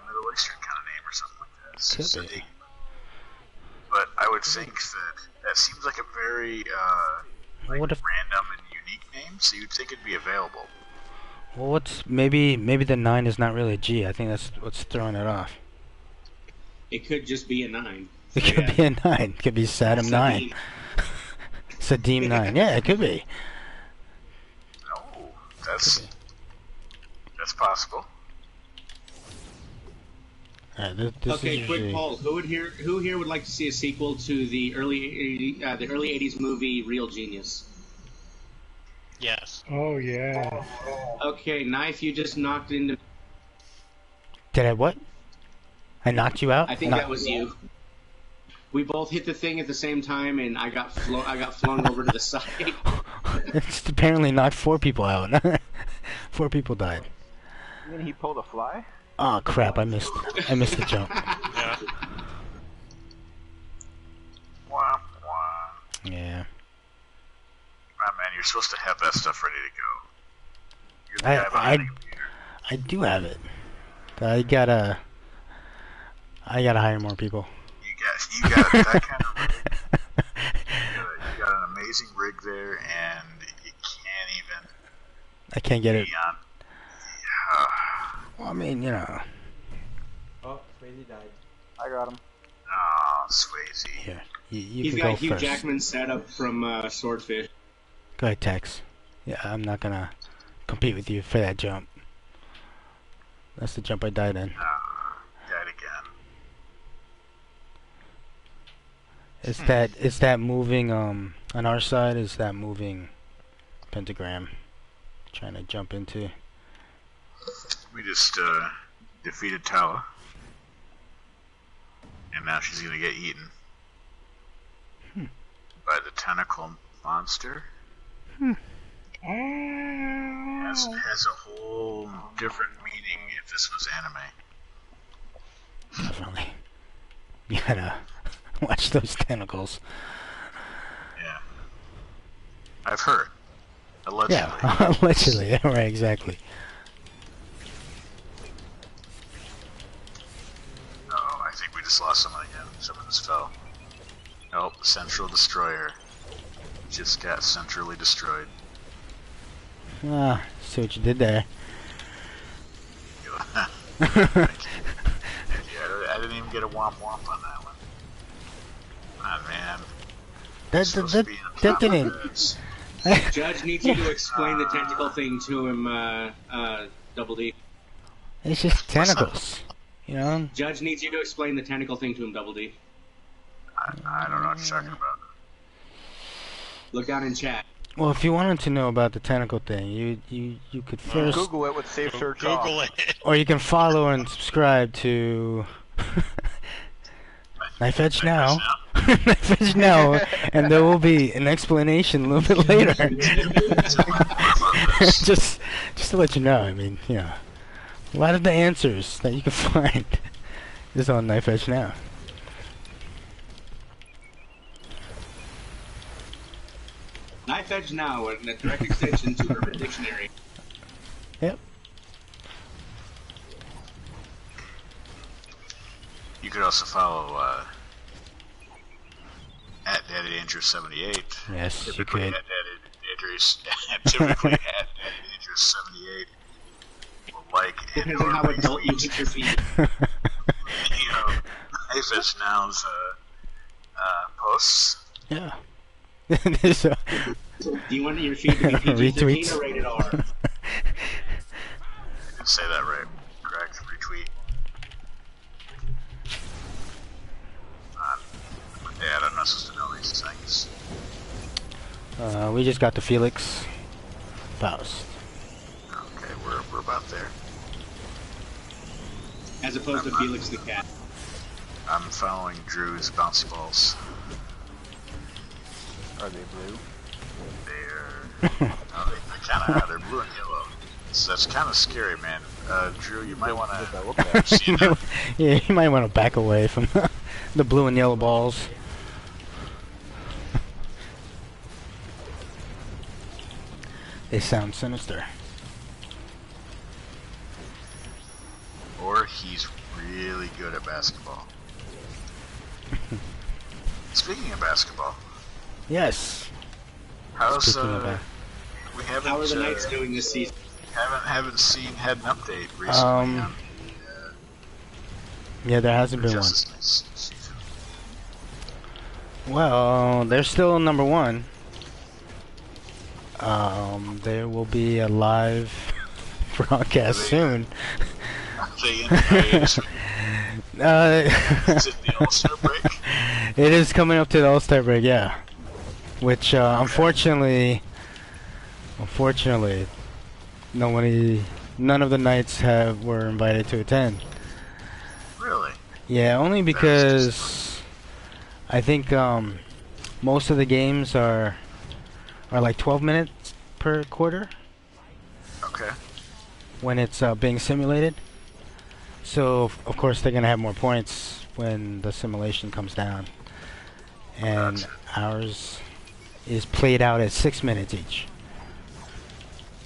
Middle Eastern kind of name or something like that. Could be. But I would think that seems like a very What if? random and unique name, so you'd think it'd be available. Well, maybe the 9 is not really a G. I think that's what's throwing it off. It could just be a 9. It could be a 9. It could be Saddam 9. Sadim 9. Yeah, it could be. Oh, that's possible. This Okay, is quick usually... poll. Who here would like to see a sequel to the early 80s movie Real Genius? Yes. Oh yeah. Okay, Knife, you just knocked into... Did I what? I knocked you out? I think that was you. We both hit the thing at the same time, and I got flung over to the side. It's apparently knocked 4 people out. 4 people died. You mean he pulled a fly? Oh crap! I missed the jump. Yeah. Wah, wah. Yeah. Ah, man, you're supposed to have that stuff ready to go. You're the guy behind the computer. I do have it. I gotta hire more people. You got that kind of rig. You got an amazing rig there, and you can't even. I can't get it. be on. Well, I mean, you know. Oh, Swayze died. I got him. Oh, Swayze. Here, you He's can got go Hugh first. Jackman's setup from Swordfish. Go ahead, Tex. Yeah, I'm not gonna compete with you for that jump. That's the jump I died in. Died again. Is that moving on our side? Is that moving pentagram? Trying to jump into. We just defeated Tala. And now she's gonna get eaten. By the tentacle monster. Has a whole different meaning if this was anime. Definitely. You gotta watch those tentacles. Yeah. I've heard. Allegedly. Yeah, allegedly. Yeah, right, exactly. Oh, I think we just lost someone again. Someone just fell. Nope, the Central Destroyer just got centrally destroyed. Ah, see what you did there. Yeah, I didn't even get a womp womp on that one. Ah, man. That didn't. Judge needs you to explain the tentacle thing to him, Double D. It's just tentacles, you know. Judge needs you to explain the tentacle thing to him, Double D. I don't know what you're talking about. Look down in chat. Well, if you wanted to know about the tentacle thing, you could first Google it with safe search Google off. it. or you can follow and subscribe to KnifeEdgeNOW. KnifeEdgeNOW, and there will be an explanation a little bit later. just to let you know, I mean, you know, a lot of the answers that you can find is on KnifeEdgeNOW. Knife Edge Now, and a direct extension to Urban Dictionary. Yep. You could also follow at DaddyDangerous78. Yes, you Typically could. at typically at DaddyDangerous78. Will like and Depends on how adult you hit your feet. you know, Knife Edge Now's posts. Yeah. So, Do you want your feet to be PG-13 Retweets. or rated R? I didn't say that right. Correct. Retweet. My dad, I'm not supposed to know these things. we just got to Felix Faust. Okay, we're about there. As opposed to Felix the Cat. I'm following Drew's bouncy balls. Are they blue? They're they kind of are. They're blue and yellow. So that's kind of scary, man. Drew, you might want to. Yeah, you might want to back away from the blue and yellow balls. They sound sinister. Or he's really good at basketball. Speaking of basketball, Yes. how's Speaking of that. we haven't How are the Knights doing this season? haven't had an update recently on Yeah, there hasn't the been one. Justice Knights season. Well, they're still number one. There will be a live broadcast soon. Are they in hiatus? Is it the All-Star break? It is coming up to the All-Star break, yeah. Which, unfortunately, none of the Knights were invited to attend. Really? Yeah, only because I think most of the games are like 12 minutes per quarter Okay. when it's being simulated. So of course they're gonna have more points when the simulation comes down. And Gotcha. ours is played out at 6 minutes each.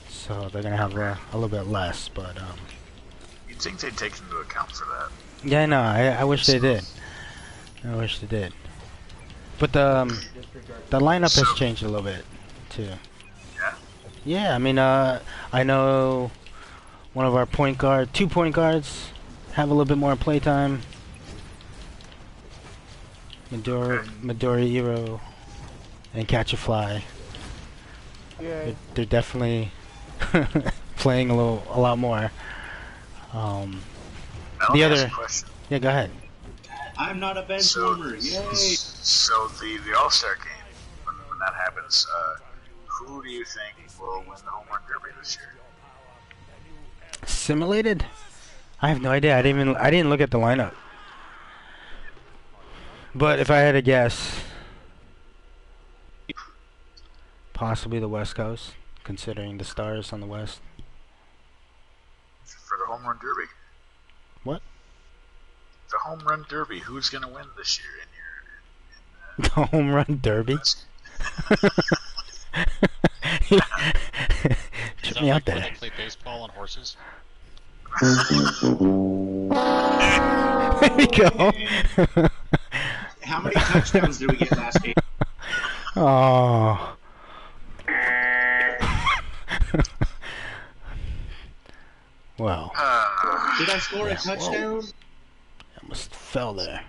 So they're gonna have a little bit less, but You'd think they'd take into account for that. yeah, no, I wish they did. I wish they did. But the lineup has changed a little bit too. Yeah. Yeah, I mean, I know one of our two point guards have a little bit more playtime. Midori Hero and Catch a Fly. Yeah. They're definitely playing a lot more. Now, The let me other, ask a question. yeah, go ahead. I'm not a bench warmer. Yay! So the All-Star game, when that happens, who do you think will win the home run derby this year? Simulated? I have no idea. I didn't look at the lineup. But if I had to guess, possibly the West Coast, considering the stars on the West. For the home run derby? What? The home run derby. Who's going to win this year in The home run derby? Is Took that me out like where there. they play baseball on horses? There you go. How many touchdowns did we get last game? Oh. Well, Did I score a touchdown? I must have fell there.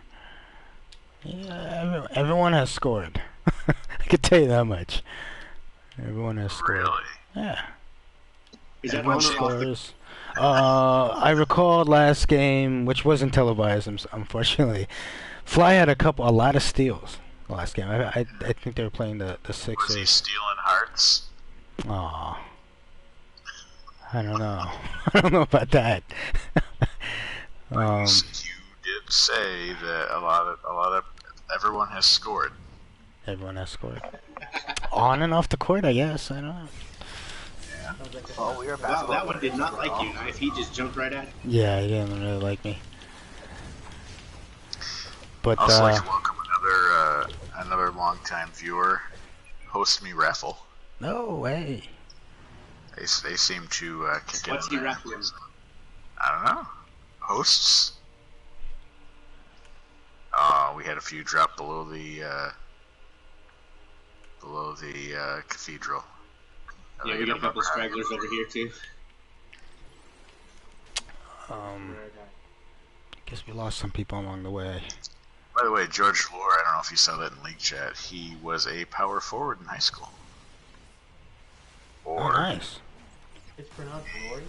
Yeah, everyone has scored. I can tell you that much. Everyone has scored. Really? Yeah. Is that Everyone on or off the scores. I recall last game, which wasn't televised, unfortunately. Fly had a lot of steals last game. I think they were playing the Was he Sixers. stealing hearts? Aw. I don't know. I don't know about that. You did say that a lot of everyone has scored. Everyone has scored. On and off the court, I guess. I don't know. Yeah. Oh, we are Wow, basketball. that one did not like you, Knife. He just jumped right at it. Yeah, he didn't really like me. But I'd also like to welcome another longtime viewer, Host Me Raffle. no way. They seem to kick in. What's he raffling? I don't know. Hosts. We had a few drop below the cathedral. Yeah, we got a couple stragglers over here too. Guess we lost some people along the way. By the way, George Lore, I don't know if you saw that in League Chat, he was a power forward in high school. Oh, Or, nice. It's pronounced Lori.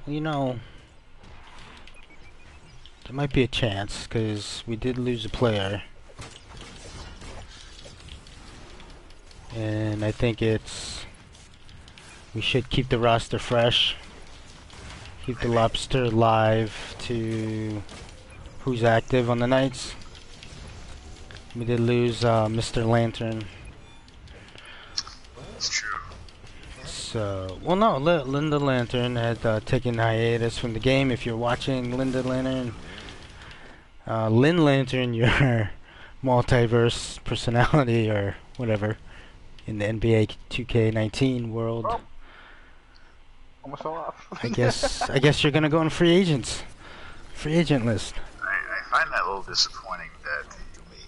Well, you know, there might be a chance because we did lose a player, and I think we should keep the roster fresh, keep the lobster live to who's active on the nights. We did lose Mr. Lantern. it's true. So, well, no, Linda Lantern had taken hiatus from the game. If you're watching Linda Lantern, Lynn Lantern, your multiverse personality or whatever in the NBA 2K19 world. Oh. Almost fell off. I guess you're gonna go on free agent list. I find that a little disappointing that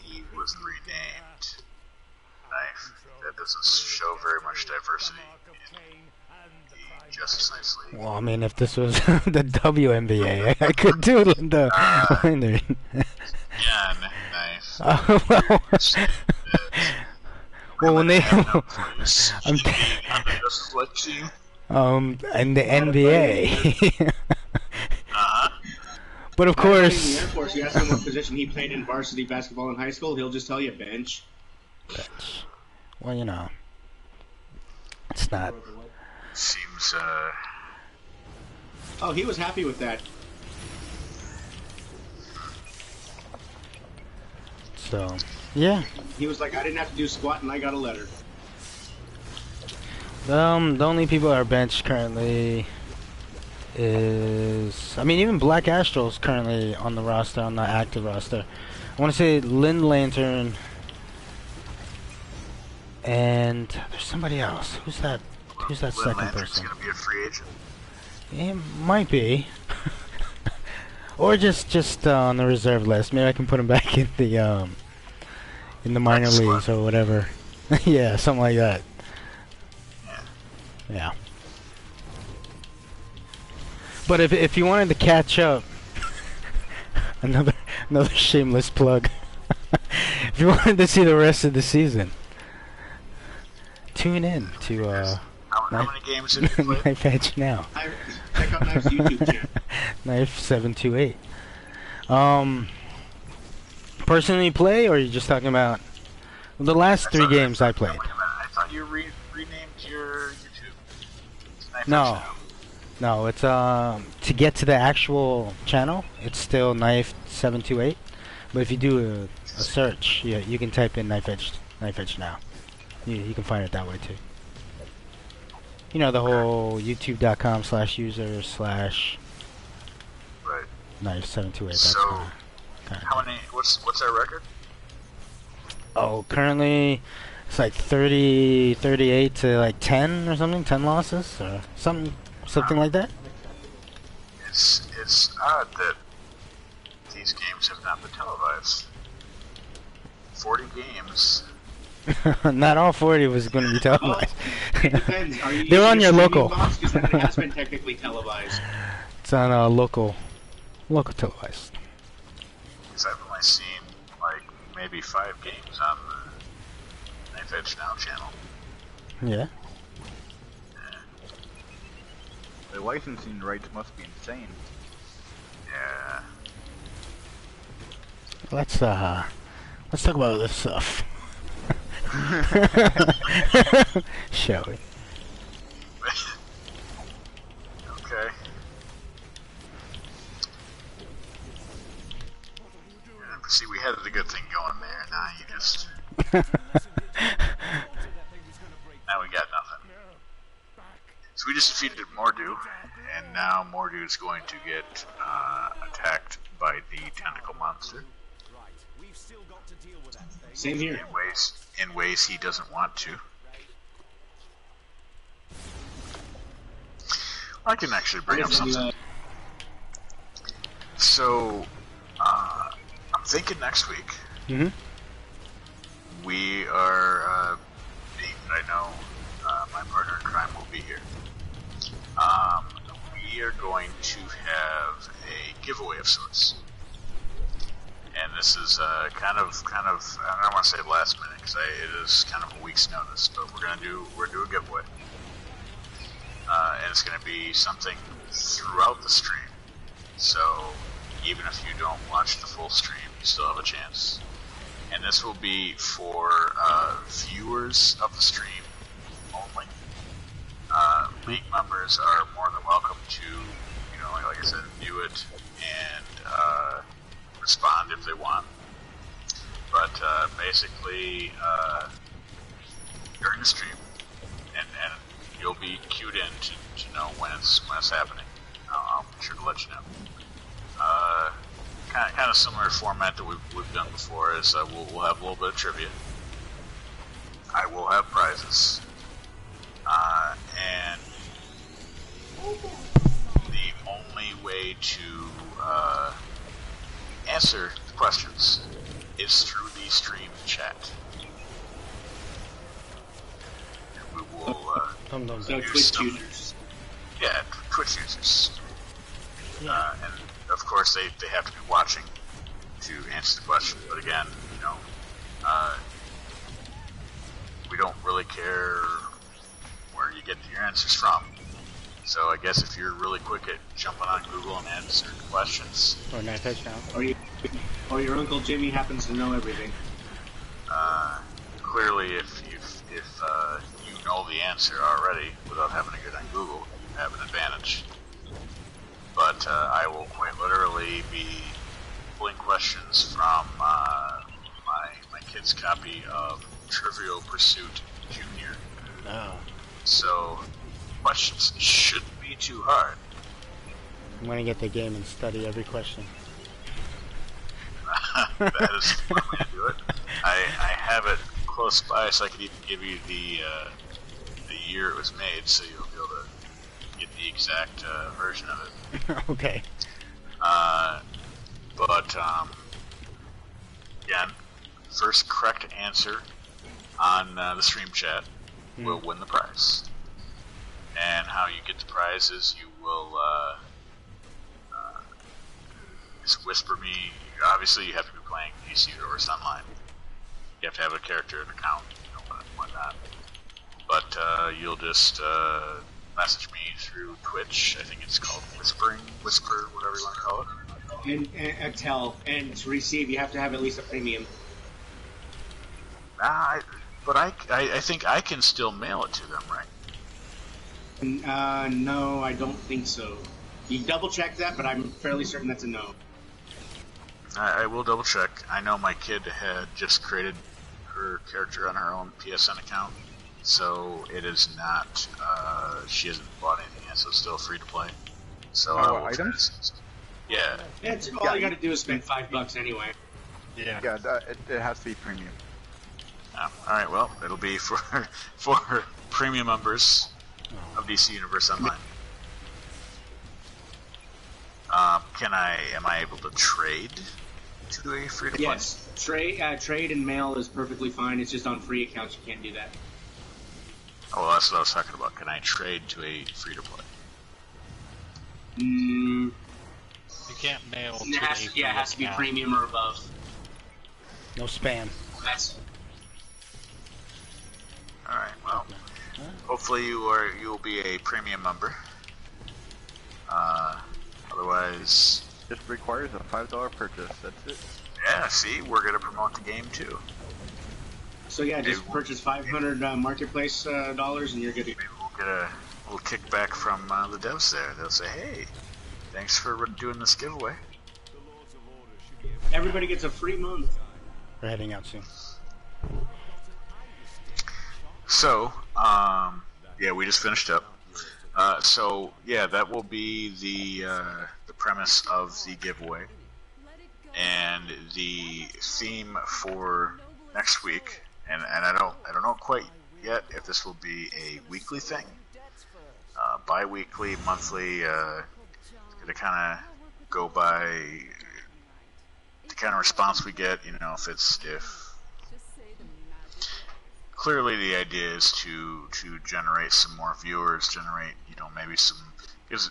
he was renamed Knife. That doesn't show very much diversity in the Justice Knights League. Well, I mean, if this was the WNBA, I could do Linda Lantern. Yeah, Knife. Well, when they I'm on the Justice League team. and the NBA. But of In course, the Air Force, you ask him what position he played in varsity basketball in high school, he'll just tell you bench. well, you know, it's not. Seems, Oh, he was happy with that. So, Yeah. He was like, I didn't have to do squat, and I got a letter. The only people that are benched currently is, I mean, even Black Astral's currently on the roster, on the active roster. I want to say Lynn Lantern, and there's somebody else. Who's that? Who's that Lynn second Lantern's person? gonna be a free agent. It might be, or just on the reserve list. Maybe I can put him back in the minor Practice leagues squad. or whatever. Yeah, something like that. Yeah. But if you wanted to catch up, another shameless plug. If you wanted to see the rest of the season, tune in to How many games have you played? Knife Edge Now. Check out Knife's YouTube channel. Knife728. Personally play, or are you just talking about the last 3 games I played? Wait a minute, I thought you renamed your YouTube. It's Knife Edge No. Now. No, it's to get to the actual channel, it's still Knife728. But if you do a search, yeah, you can type in Knife Edge Now. You can find it that way too. You know, the whole youtube.com/user/ Right. Knife728. That's So, kinda how many? What's our record? Oh, currently it's like 38 to like 10 or something, 10 losses or something like that. It's odd that these games have not been televised. 40 games. Not all 40 was going to be televised. It depends. Are you They're on your using a local. streaming box? 'Cause then it has been technically televised. It's on local televised. Because I've only seen like maybe 5 games on the Knife Edge Now channel. Yeah. The licensing rights must be insane. Yeah. Let's talk about this stuff. Shall we? Okay. See, we had a good thing going there. Now you just. Now we got nothing. So we just defeated Mordu, and now Mordu is going to get attacked by the tentacle monster. Same here. In ways he doesn't want to. I can actually bring up something. So, I'm thinking next week. Mhm. We are. Nate, I know my partner in crime will be here. We are going to have a giveaway of sorts. And this is kind of I don't want to say last minute because it is kind of a week's notice, but we're gonna do a giveaway, and it's gonna be something throughout the stream. So even if you don't watch the full stream, you still have a chance. And this will be for viewers of the stream only. League members are more than welcome to, like I said, view it and respond if they want. But basically, during the stream, and you'll be cued in to know when it's happening. I'll be sure to let you know. Kind of similar format that we've done before is we'll have a little bit of trivia. I will have prizes, and the only way to answer the questions is through the stream chat. And we will So Twitch users. Yeah, Twitch users. And of course they have to be watching to answer the question. But again, we don't really care where you get your answers from. So I guess if you're really quick at jumping on Google and answering questions, Or Knife Edge Now. Or your Uncle Jimmy happens to know everything. clearly if you know the answer already without having to get on Google, you have an advantage. But I will quite literally be pulling questions from my kids' his copy of Trivial Pursuit Junior. Oh. So, questions shouldn't be too hard. I'm gonna get the game and study every question. That is one way to do it. I have it close by, so I could even give you the year it was made, so you'll be able to get the exact version of it. Okay. But again, first correct answer on the stream chat will win the prize. And how you get the prize is you will just whisper me. Obviously, you have to be playing DC Universe Online. You have to have a character and account, whatnot. But you'll just message me through Twitch. I think it's called Whisper, whatever you want to call it. And to receive, you have to have at least a premium. But I think I can still mail it to them, right? No, I don't think so. You double check that, but I'm fairly certain that's a no. I will double check. I know my kid had just created her character on her own PSN account, so it is not. She hasn't bought anything yet, so it's still free to play. So items? Yeah. All you got to do is spend $5 anyway. Yeah. Yeah, it has to be premium. All right. Well, it'll be for premium members of DC Universe Online. Am I able to trade to a free to play? Yes, trade and mail is perfectly fine. It's just on free accounts you can't do that. Oh, well, that's what I was talking about. Can I trade to a free to play? You can't mail to it has to be premium or above. No spam. All right. Well, hopefully you'll be a premium member. Otherwise, just requires a $5 purchase. That's it. Yeah. See, we're gonna promote the game too. So yeah, just purchase 500 marketplace dollars, and you're good. Maybe we'll get a little kickback from the devs there. They'll say, "Hey, thanks for doing this giveaway." Everybody gets a free month. We're heading out soon. So, yeah, we just finished up. So, yeah, that will be the premise of the giveaway. And the theme for next week, and I don't know quite yet if this will be a weekly thing, bi-weekly, monthly, to kind of go by the kind of response we get, if clearly the idea is to generate some more viewers, generate, maybe some, because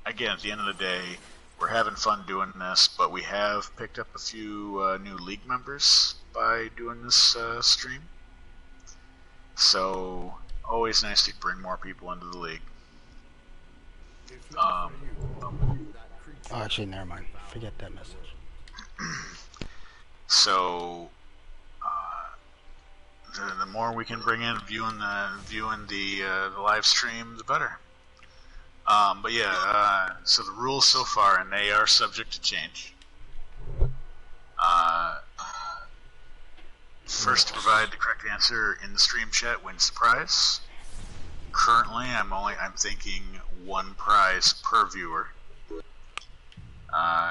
again, at the end of the day, we're having fun doing this, but we have picked up a few new league members by doing this stream. So, always nice to bring more people into the league. Oh, actually, never mind. Forget that message. So, the more we can bring in viewing the live stream, the better. But yeah, so the rules so far, and they are subject to change. First to provide the correct answer in the stream chat wins the prize. Currently, I'm thinking one prize per viewer.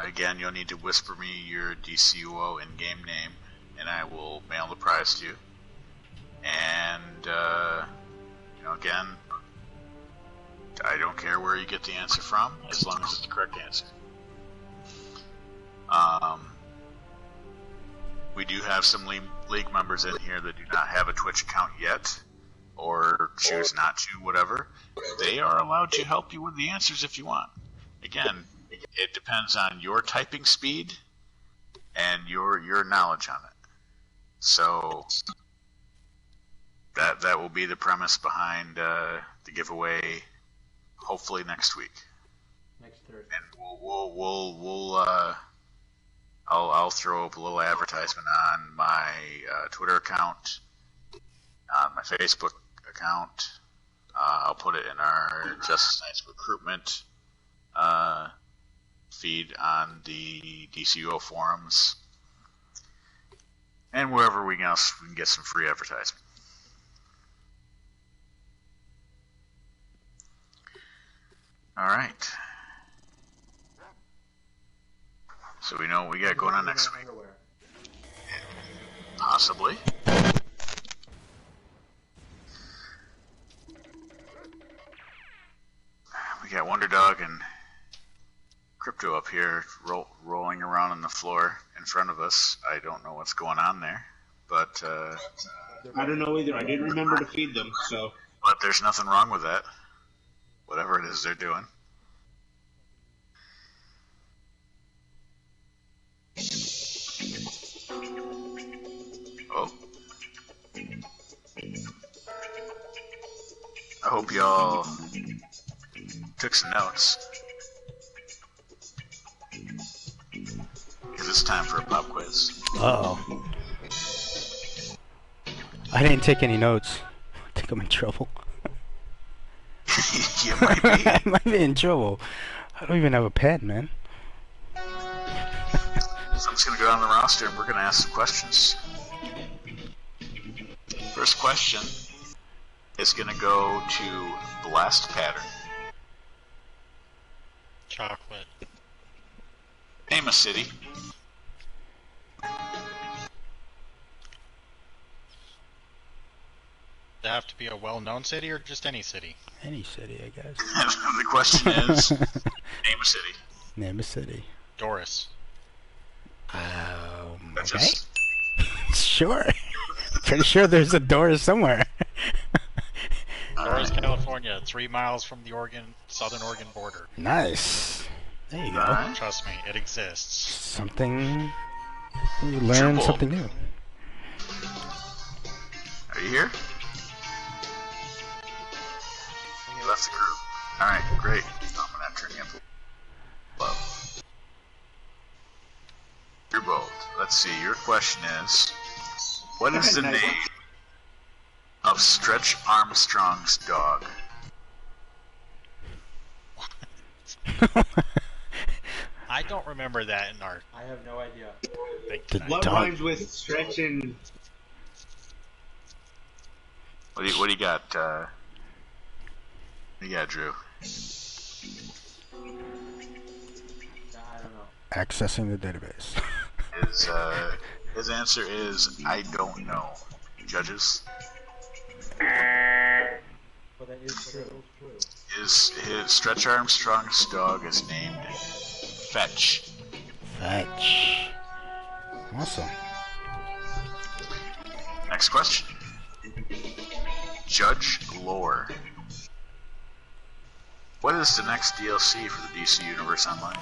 Again, you'll need to whisper me your DCUO in-game name, and I will mail the prize to you. And again, I don't care where you get the answer from, as long as it's the correct answer. We do have some league members in here that do not have a Twitch account yet, or choose not to, whatever. They are allowed to help you with the answers if you want. Again, it depends on your typing speed and your knowledge on it. So that will be the premise behind the giveaway. Hopefully next week. Next Thursday. And I'll throw up a little advertisement on my Twitter account, on my Facebook account. I'll put it in our Justice Knights recruitment feed on the DCUO forums. and wherever else we can get some free advertisement. All right. So we know what we got going on next week. Possibly. We got Wonder Dog and Crypto up here rolling around on the floor in front of us. I don't know what's going on there, but I don't know either. I didn't remember to feed them, so. But there's nothing wrong with that. Whatever it is they're doing. Oh. I hope y'all took some notes. Because it's time for a pop quiz. Uh-oh. I didn't take any notes. I think I'm in trouble. You might be. I might be in trouble. I don't even have a pad, man. So I'm just going to go down the roster and we're going to ask some questions. First question is going to go to Blast Pattern. Chocolate. Name a city. Does it have to be a well-known city or just any city? Any city, I guess. The question is, name a city. Name a city. Doris. Okay. Sure. Pretty sure there's a Doris somewhere. Doris, California, 3 miles from the southern Oregon border. Nice. There you go. Trust me, it exists. Something. You learn something new. Are you here? You left the group. Alright, great. I'm gonna have to turn you up low. You're bold. Let's see, your question is, what is the name of Stretch Armstrong's dog? I don't remember that in our... I have no idea. What rhymes with Stretch and... What do you got, What do you got, Drew? I don't know. Accessing the database. His answer is, I don't know. Judges? But that is true. His Stretch Armstrong's dog is named Fetch. Fetch. Awesome. Next question. Judge Lore. What is the next DLC for the DC Universe Online?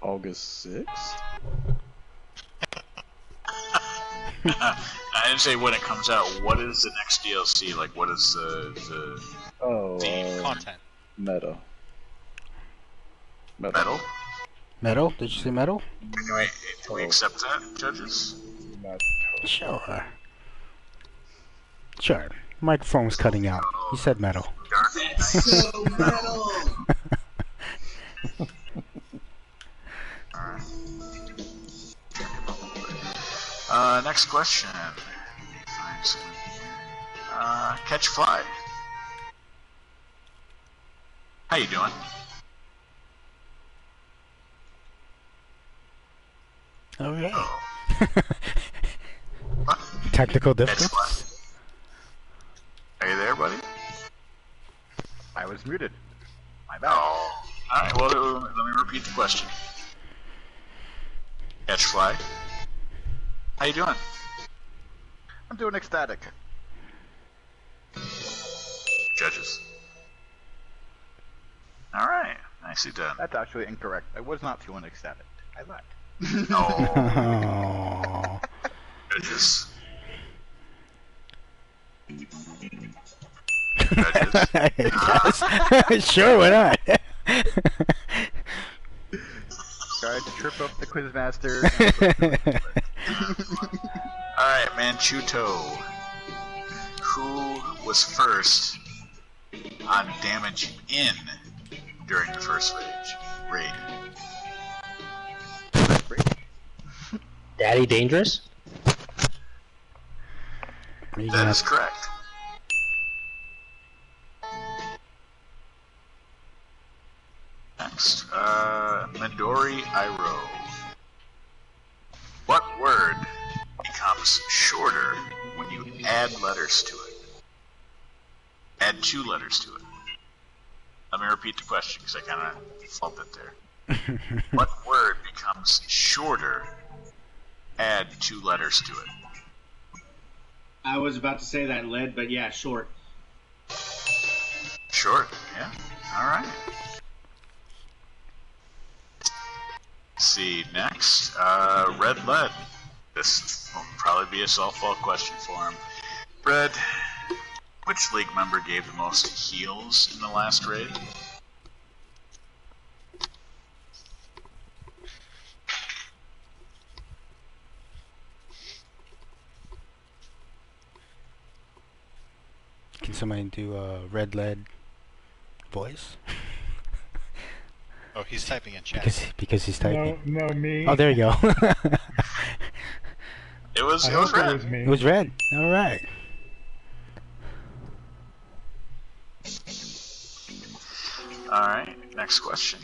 August 6th? I didn't say when it comes out. What is the next DLC? Like, what is the content? Meta. Metal? Metal? Did you say metal? Anyway, can we accept that, judges? Sure. Sure. Microphone was cutting out. He said metal. That's so metal! Alright. Next question. Catch Fly. How you doing? Okay. Oh. Technical Catch difference? Fly. Are you there, buddy? I was muted. My bad. Oh. Alright, well, let me repeat the question. Catch Fly. How you doing? I'm doing ecstatic. Judges. Alright, nicely done. That's actually incorrect. I was not feeling ecstatic. I lied. No. Oh. Judges. Yes. Sure, why not? Tried to trip up the quizmaster. Alright, Manchuto. Who was first on damage in during the first raid? Daddy Dangerous? That is correct. Next, Midori Iroh. What word becomes shorter when you add letters to it? Add 2 letters to it. Let me repeat the question because I kind of faulted there. What word becomes shorter? Add 2 letters to it. I was about to say that lead, but yeah, short. Short, yeah. Alright. See, next, Red Lead. This will probably be a softball question for him. Red, which league member gave the most heals in the last raid? Can somebody do a Red Lead voice? Oh, he's typing in chat. Because he's typing. No, me. Oh, there you go. It was Red. Red. It was me. It was Red. All right. Alright, next question.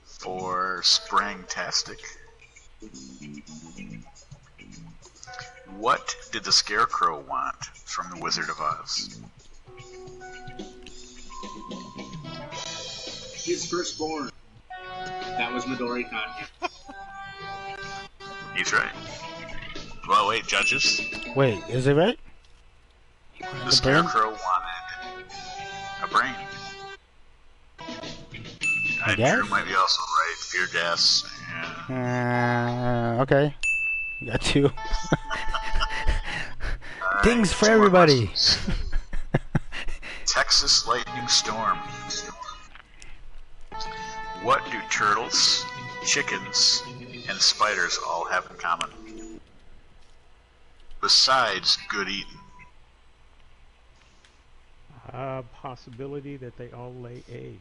For Sprangtastic. What did the Scarecrow want from the Wizard of Oz? His firstborn. That was Midori Kanye. He's right. Well, wait, judges. Wait, is it right? The Scarecrow wanted a brain. I guess? Drew might be also right. Fear gas. Yeah. Okay. We got 2. Things for everybody. Texas lightning storm. What do turtles, chickens, and spiders all have in common? Besides good eating. Possibility that they all lay eggs.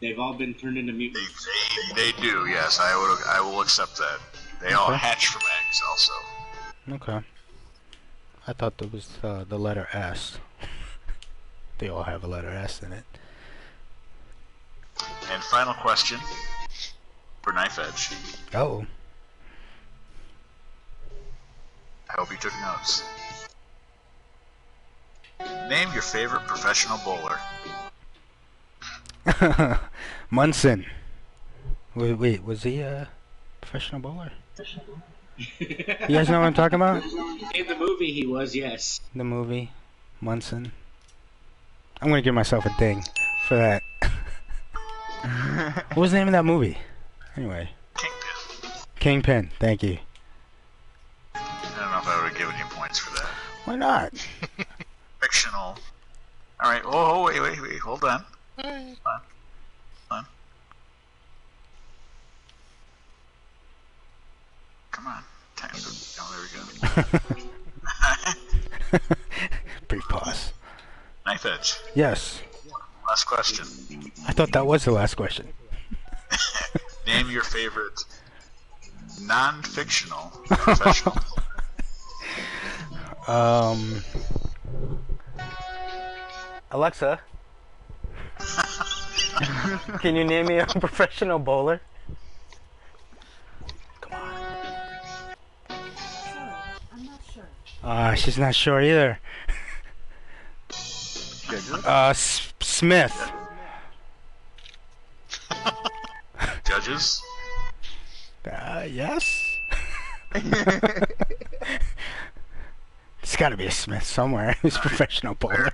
They've all been turned into mutants. They do, yes. I will accept that. They all hatch from eggs, also. Okay. I thought there was the letter S. They all have a letter S in it. And final question for Knife Edge. Oh. I hope you took notes. Name your favorite professional bowler. Munson. Wait, was he a professional bowler? You guys know what I'm talking about? In the movie, he was, yes. The movie, Munson. I'm gonna give myself a ding for that. What was the name of that movie? Anyway. Kingpin. Thank you. I don't know if I would have given you points for that. Why not? Fictional. Alright, oh, wait, hold on. Hold on. Come on. Time to... Oh, there we go. Brief pause. Knife Edge. Yes. Last question. I thought that was the last question. Name your favorite non-fictional professional. Alexa, can you name me a professional bowler? Come on. I'm not sure. She's not sure either. Smith. Judges? Yes. There's got to be a Smith somewhere who's a professional bowler.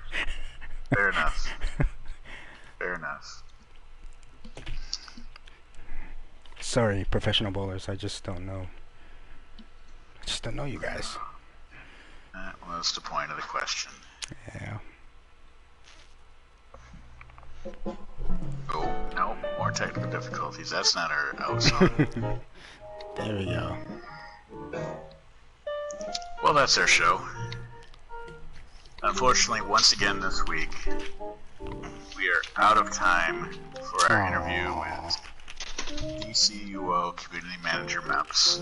Fair enough. Fair enough. Sorry, professional bowlers. I just don't know. I just don't know you guys. That was the point of the question. Yeah. Oh, no, more technical difficulties. That's not our out song. There we go. Well, that's our show. Unfortunately, once again this week, we are are out of time for our interview with DCUO Community Manager Meps.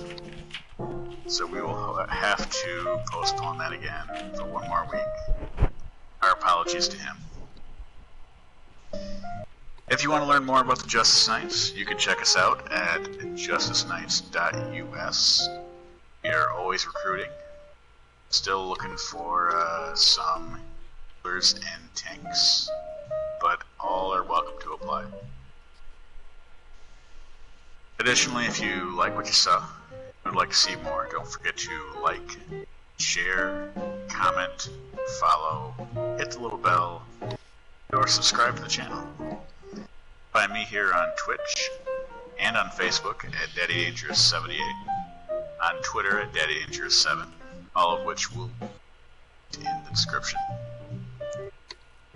So we will have to postpone that again for one more week. Our apologies to him. If you want to learn more about the Justice Knights, you can check us out at justiceknights.us. We are always recruiting. Still looking for some healers and tanks, but all are welcome to apply. Additionally, if you like what you saw and would like to see more, don't forget to like, share, comment, follow, hit the little bell, or subscribe to the channel. Find me here on Twitch and on Facebook at DaddyDangerous78, on Twitter at DaddyDangerous7, all of which will be in the description.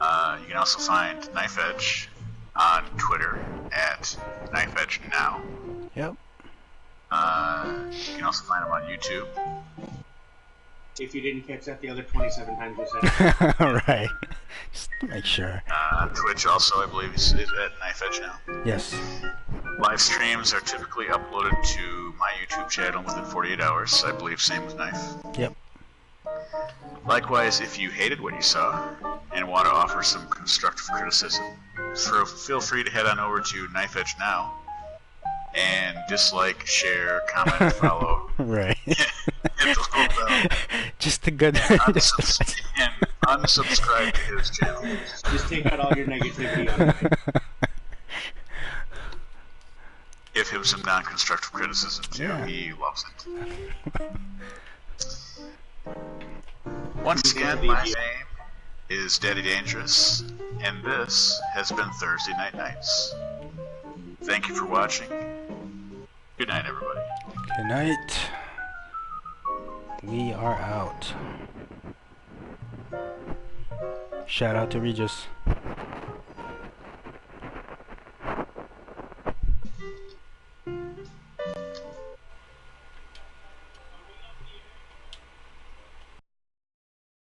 You can also find Knife Edge on Twitter at KnifeEdgeNOW. Yep. You can also find him on YouTube. If you didn't catch that the other 27 times you said it. Right. Just to make sure. On Twitch also, I believe, is at KnifeEdgeNOW. Yes. Live streams are typically uploaded to my YouTube channel within 48 hours. I believe same with Knife. Yep. Likewise, if you hated what you saw and want to offer some constructive criticism, feel free to head on over to KnifeEdgeNOW and dislike, share, comment, follow. Right. Hit the little bell. Just a good. And unsubscribe to his channel. Just take out all your negativity on it. Give him some non-constructive criticism too. Yeah. He loves it. Once again, my name is Daddy Dangerous, and this has been Thursday Night Nights. Thank you for watching. Good night, everybody. Good night. We are out. Shout out to Regis.